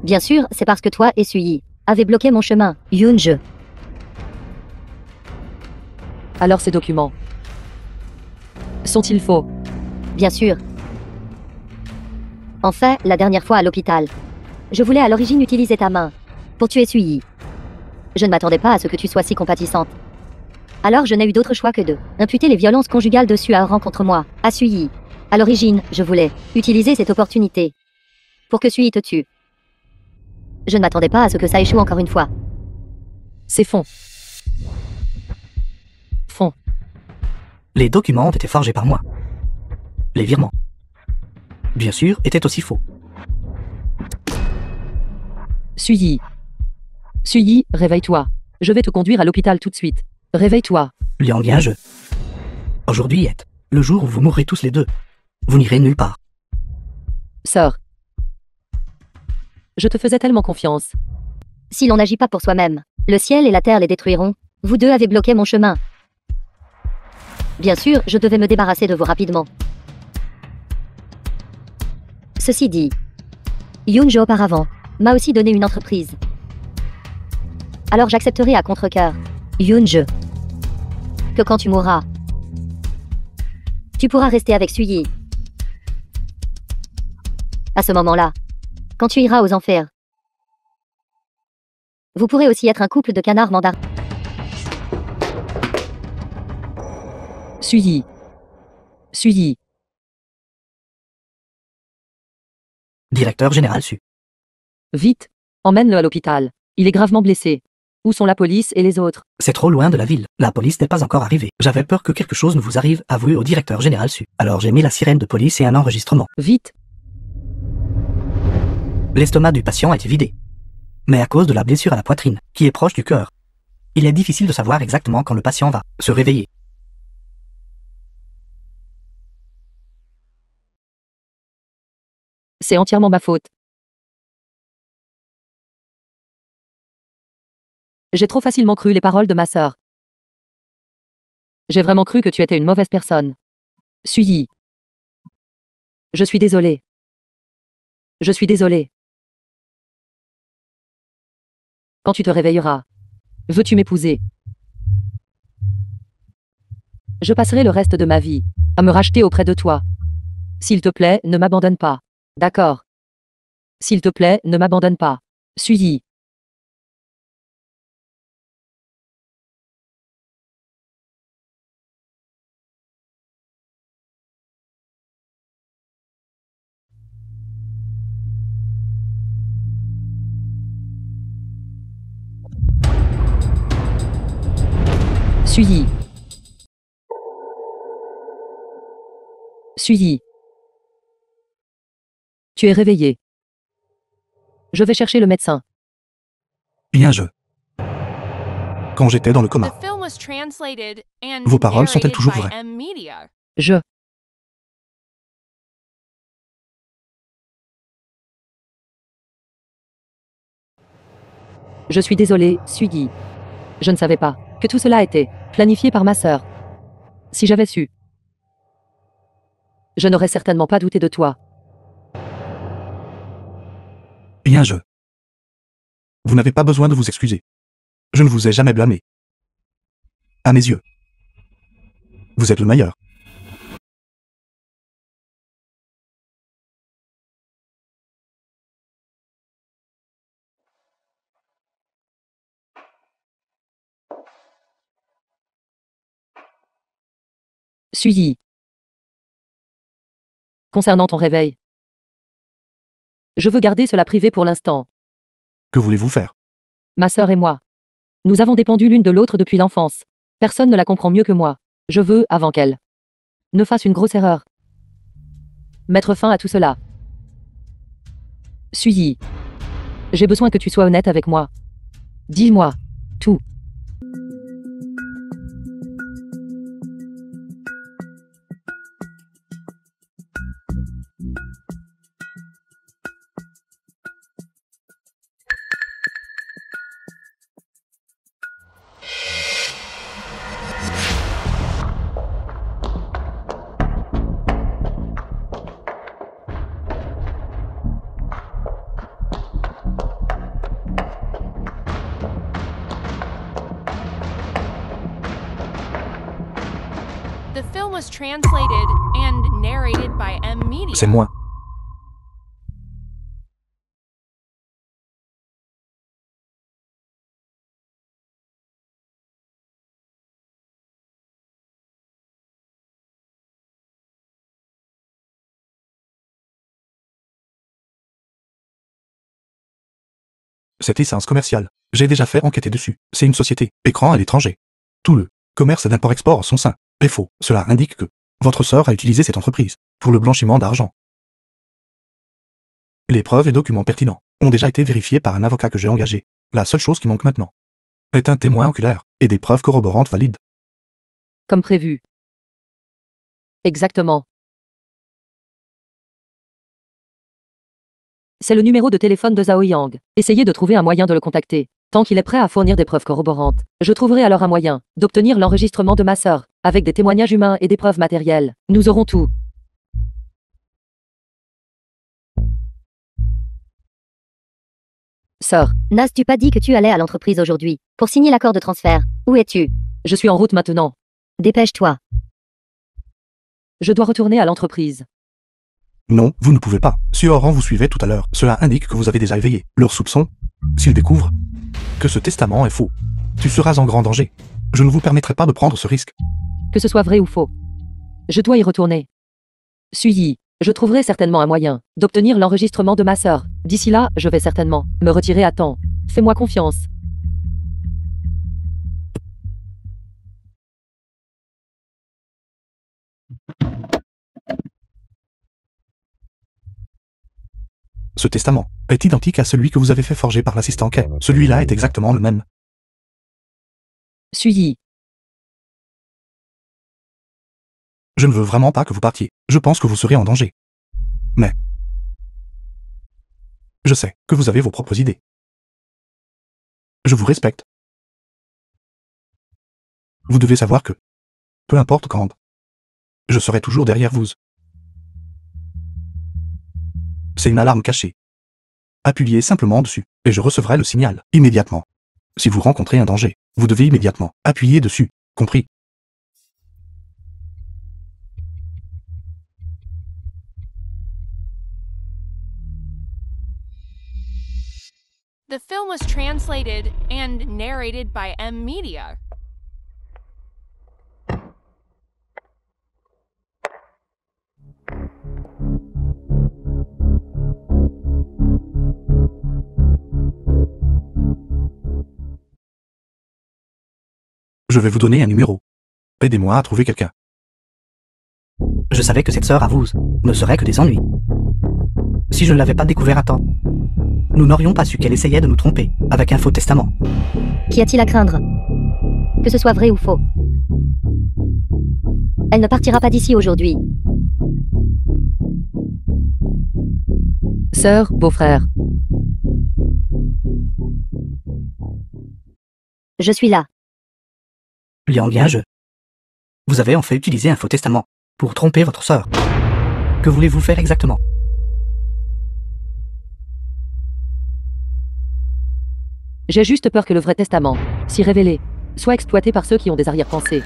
Bien sûr, c'est parce que toi et Suyi avez bloqué mon chemin, Yoonje.
Alors ces documents sont-ils faux?
Bien sûr. En fait, la dernière fois à l'hôpital, je voulais à l'origine utiliser ta main pour tuer Suyi. Je ne m'attendais pas à ce que tu sois si compatissante. Alors je n'ai eu d'autre choix que de imputer les violences conjugales de Suaran contre moi, à Suyi. À l'origine, je voulais utiliser cette opportunité pour que Suyi te tue. Je ne m'attendais pas à ce que ça échoue encore une fois.
C'est fond. Fond.
Les documents ont été forgés par moi. Les virements, bien sûr, étaient aussi faux.
Suyi. Suyi, réveille-toi. Je vais te conduire à l'hôpital tout de suite. Réveille-toi.
Liang Yage. Aujourd'hui est le jour où vous mourrez tous les deux. Vous n'irez nulle part.
Sœur. Je te faisais tellement confiance.
Si l'on n'agit pas pour soi-même, le ciel et la terre les détruiront. Vous deux avez bloqué mon chemin. Bien sûr, je devais me débarrasser de vous rapidement. Ceci dit, Yoonje auparavant m'a aussi donné une entreprise. Alors j'accepterai à contre-cœur, Yoonje, que quand tu mourras, tu pourras rester avec Suyi. À ce moment-là, quand tu iras aux enfers, vous pourrez aussi être un couple de canards mandarins.
Suyi. Suyi.
Directeur général Su.
Vite. Emmène-le à l'hôpital. Il est gravement blessé. Où sont la police et les autres?
C'est trop loin de la ville. La police n'est pas encore arrivée. J'avais peur que quelque chose ne vous arrive, avoué au directeur général Su. Alors j'ai mis la sirène de police et un enregistrement.
Vite.
L'estomac du patient a été vidé. Mais à cause de la blessure à la poitrine, qui est proche du cœur, il est difficile de savoir exactement quand le patient va se réveiller.
C'est entièrement ma faute. J'ai trop facilement cru les paroles de ma sœur. J'ai vraiment cru que tu étais une mauvaise personne. Suyi. Je suis désolé. Je suis désolé. Quand tu te réveilleras, veux-tu m'épouser? Je passerai le reste de ma vie à me racheter auprès de toi. S'il te plaît, ne m'abandonne pas. D'accord. S'il te plaît, ne m'abandonne pas. Suyi. Suyi. Suivi. Tu es réveillé. Je vais chercher le médecin.
Bien je. Quand j'étais dans le
The
coma,
film was translated and
Vos paroles sont-elles
narrated
toujours
by
vraies?
M Media.
Je. Je suis désolé, Sugi. Je ne savais pas que tout cela était planifié par ma sœur. Si j'avais su, je n'aurais certainement pas douté de toi.
bien je. Vous n'avez pas besoin de vous excuser. Je ne vous ai jamais blâmé. À mes yeux. Vous êtes le meilleur.
Suivi. Concernant ton réveil, je veux garder cela privé pour l'instant.
Que voulez-vous faire?
Ma sœur et moi. Nous avons dépendu l'une de l'autre depuis l'enfance. Personne ne la comprend mieux que moi. Je veux, avant qu'elle ne fasse une grosse erreur, mettre fin à tout cela. Suivi. J'ai besoin que tu sois honnête avec moi. Dis-moi tout.
The film was translated and narrated by M Media.
C'est moi. Cette licence commerciale, j'ai déjà fait enquêter dessus. C'est une société, écran à l'étranger. Tout le commerce d'import-export sont sains. Et faux. Cela indique que votre sœur a utilisé cette entreprise pour le blanchiment d'argent. Les preuves et documents pertinents ont déjà été vérifiés par un avocat que j'ai engagé. La seule chose qui manque maintenant est un témoin oculaire et des preuves corroborantes valides.
Comme prévu. Exactement. C'est le numéro de téléphone de Zhao Yang. Essayez de trouver un moyen de le contacter. Tant qu'il est prêt à fournir des preuves corroborantes, je trouverai alors un moyen d'obtenir l'enregistrement de ma sœur, avec des témoignages humains et des preuves matérielles. Nous aurons tout. Sœur,
N'as-tu pas dit que tu allais à l'entreprise aujourd'hui pour signer l'accord de transfert? Où es-tu?
je suis en route maintenant.
Dépêche-toi.
Je dois retourner à l'entreprise.
Non, vous ne pouvez pas. Si Oran vous suivait tout à l'heure, cela indique que vous avez déjà éveillé leurs soupçons. S'ils découvrent que ce testament est faux, tu seras en grand danger. Je ne vous permettrai pas de prendre ce risque.
Que ce soit vrai ou faux. Je dois y retourner. Suivi. Je trouverai certainement un moyen d'obtenir l'enregistrement de ma sœur. D'ici là, je vais certainement me retirer à temps. Fais-moi confiance.
Ce testament est identique à celui que vous avez fait forger par l'assistant Kay. Celui-là est exactement le même.
Suivi.
Je ne veux vraiment pas que vous partiez. Je pense que vous serez en danger. Mais je sais que vous avez vos propres idées. Je vous respecte. Vous devez savoir que, peu importe quand, je serai toujours derrière vous. C'est une alarme cachée. Appuyez simplement dessus, et je recevrai le signal, immédiatement. Si vous rencontrez un danger, vous devez immédiatement appuyer dessus, compris?
The film was translated and narrated by M Media.
Je vais vous donner un numéro. Aidez-moi à trouver quelqu'un.
Je savais que cette sœur à vous ne serait que des ennuis. Si je ne l'avais pas découvert à temps, nous n'aurions pas su qu'elle essayait de nous tromper avec un faux testament.
Qu'y a-t-il à craindre? Que ce soit vrai ou faux. Elle ne partira pas d'ici aujourd'hui.
Sœur, beau-frère.
Je suis là.
Liang Yange, vous avez en fait utilisé un faux testament pour tromper votre sœur. Que voulez-vous faire exactement?
J'ai juste peur que le vrai testament, si révélé, soit exploité par ceux qui ont des arrière-pensées.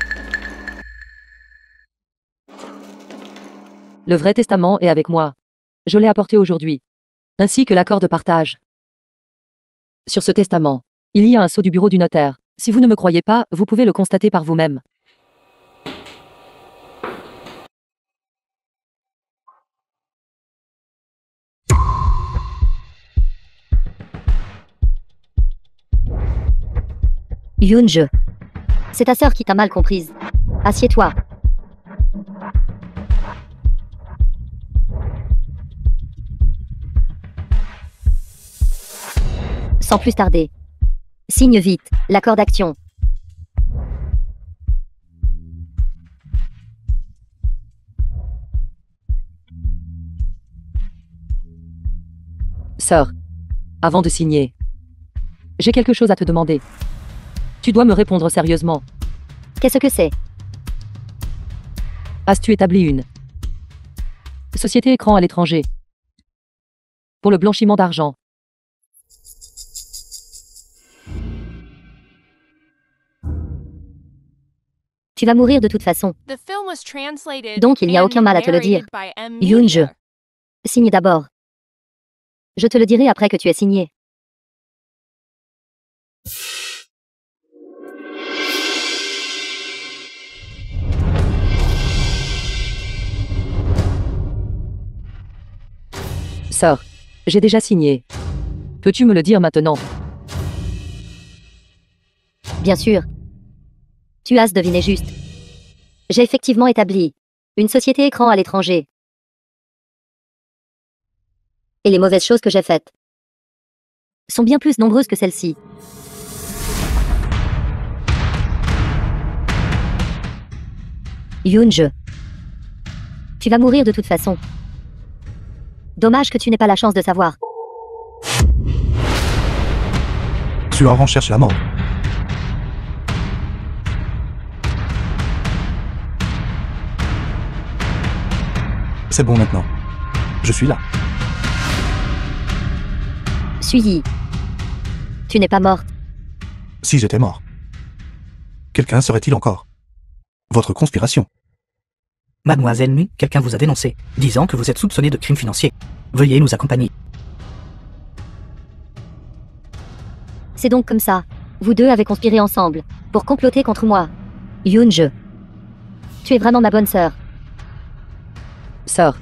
Le vrai testament est avec moi. Je l'ai apporté aujourd'hui. Ainsi que l'accord de partage. Sur ce testament, il y a un sceau du bureau du notaire. Si vous ne me croyez pas, vous pouvez le constater par vous-même.
Yoonje. C'est ta sœur qui t'a mal comprise. Assieds-toi. Sans plus tarder. Signe vite, l'accord d'action.
Sœur, avant de signer, j'ai quelque chose à te demander. Tu dois me répondre sérieusement.
Qu'est-ce que c'est?
As-tu établi une société écran à l'étranger pour le blanchiment d'argent?
Tu vas mourir de toute façon.
The film was translated
Donc il n'y a
and
aucun mal à te le dire.
narrated by M.
Yoonje.
Media.
Signe d'abord. Je te le dirai après que tu aies signé.
Sœur, j'ai déjà signé. Peux-tu me le dire maintenant?
Bien sûr. Tu as deviné juste. J'ai effectivement établi une société écran à l'étranger. Et les mauvaises choses que j'ai faites sont bien plus nombreuses que celles-ci. Yoonje. Tu vas mourir de toute façon. Dommage que tu n'aies pas la chance de savoir.
Suaran cherche la mort. C'est bon maintenant. Je suis là.
Suyi. Tu n'es pas morte.
Si j'étais mort. Quelqu'un serait-il encore? Votre conspiration.
Mademoiselle Mu, quelqu'un vous a dénoncé, disant que vous êtes soupçonné de crimes financiers. Veuillez nous accompagner.
C'est donc comme ça. Vous deux avez conspiré ensemble pour comploter contre moi. Yoonje. Tu es vraiment ma bonne sœur.
Sœur,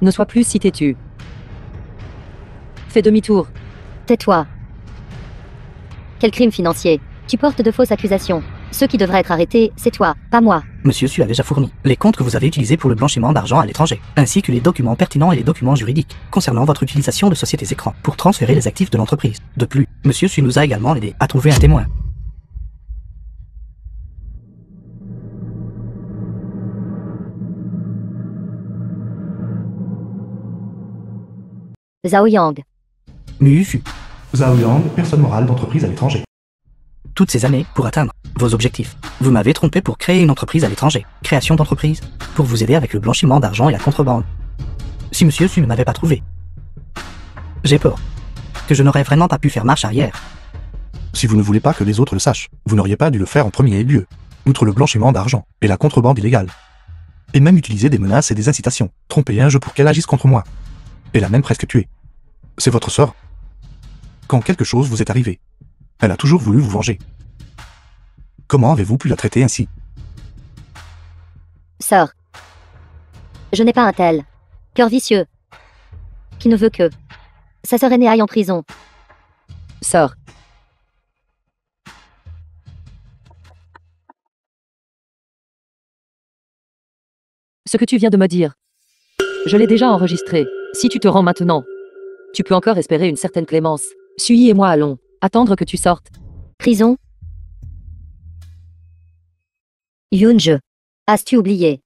ne sois plus si têtue. Fais demi-tour.
Tais-toi. Quel crime financier? Tu portes de fausses accusations. Ceux qui devraient être arrêtés, c'est toi, pas moi.
Monsieur Su a déjà fourni les comptes que vous avez utilisés pour le blanchiment d'argent à l'étranger, ainsi que les documents pertinents et les documents juridiques concernant votre utilisation de sociétés écrans pour transférer les actifs de l'entreprise. De plus, Monsieur Su nous a également aidé à trouver un témoin.
Zhao Yang.
Mufu,
Zhao Yang, personne morale d'entreprise à l'étranger.
toutes ces années pour atteindre vos objectifs. Vous m'avez trompé pour créer une entreprise à l'étranger. Création d'entreprise pour vous aider avec le blanchiment d'argent et la contrebande. Si Monsieur Su ne m'avait pas trouvé, j'ai peur que je n'aurais vraiment pas pu faire marche arrière.
Si vous ne voulez pas que les autres le sachent, vous n'auriez pas dû le faire en premier lieu. Outre le blanchiment d'argent et la contrebande illégale. Et même utiliser des menaces et des incitations. Tromper un jeu pour qu'elle agisse contre moi. Et l'a même presque tué. C'est votre sœur. Quand quelque chose vous est arrivé, elle a toujours voulu vous venger. Comment avez-vous pu la traiter ainsi?
Sœur. Je n'ai pas un tel cœur vicieux qui ne veut que sa sœur aînée aille en prison.
Sœur, Ce que tu viens de me dire. Je l'ai déjà enregistré. Si tu te rends maintenant, tu peux encore espérer une certaine clémence. Sui et moi allons attendre que tu sortes.
Prison. Yoonju. As-tu oublié?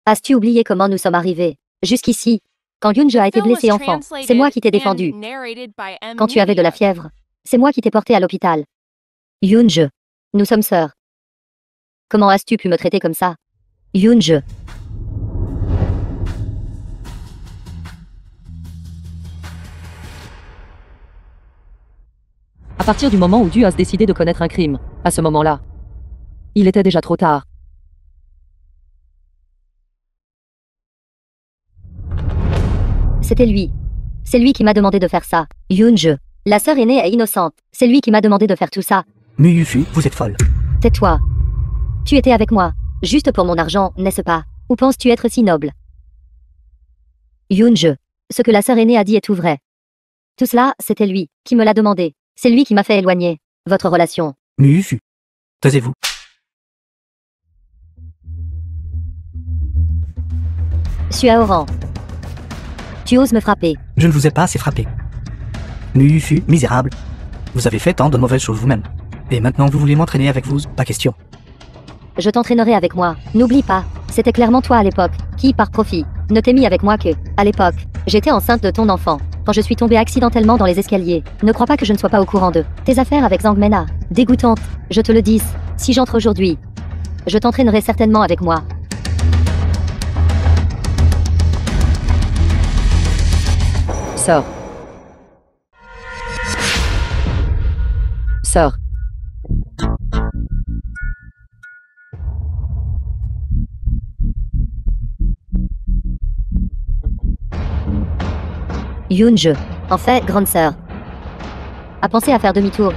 As-tu oublié comment nous sommes arrivés jusqu'ici? Quand Yoonju a été blessé enfant, c'est moi qui t'ai défendu. Quand tu avais de la fièvre, c'est moi qui t'ai porté à l'hôpital. Yoonju. Nous sommes sœurs. Comment as-tu pu me traiter comme ça? Yoonju.
À partir du moment où tu as décidé de connaître un crime, à ce moment-là, il était déjà trop tard.
C'était lui. C'est lui qui m'a demandé de faire ça. Yoonju. La sœur aînée est innocente. C'est lui qui m'a demandé de faire tout ça.
Muyufu, vous êtes folle.
Tais-toi. Tu étais avec moi, juste pour mon argent, n'est-ce pas? Ou penses-tu être si noble? Yoonju. Ce que la sœur aînée a dit est tout vrai. Tout cela, c'était lui qui me l'a demandé. C'est lui qui m'a fait éloigner votre relation.
Muyufu. Taisez-vous.
Suaoran. Tu oses me frapper.
Je ne vous ai pas assez frappé. Muyufu, misérable. Vous avez fait tant de mauvaises choses vous-même. Et maintenant vous voulez m'entraîner avec vous? Pas question.
Je t'entraînerai avec moi. N'oublie pas, c'était clairement toi à l'époque, qui, par profit, ne t'ai mis avec moi que, à l'époque, j'étais enceinte de ton enfant. Quand je suis tombée accidentellement dans les escaliers, ne crois pas que je ne sois pas au courant de tes affaires avec Zhang Mena. Dégoûtante, je te le dis. Si j'entre aujourd'hui, je t'entraînerai certainement avec moi.
Sors. Sors.
Yoonju. En fait, grande sœur. A pensé à faire demi-tour.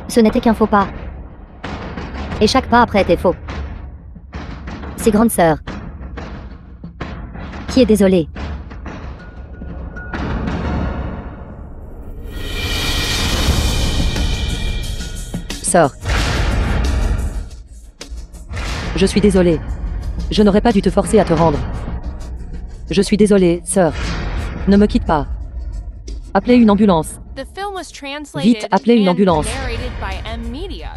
Ce n'était qu'un faux pas. Et chaque pas après était faux. C'est grande sœur qui est désolée.
Sors. Je suis désolé. Je n'aurais pas dû te forcer à te rendre. Je suis désolé, sœur. Ne me quitte pas. Appelez une ambulance.
The film was translated
Vite, appelez une
and
ambulance.
narrated by M Media.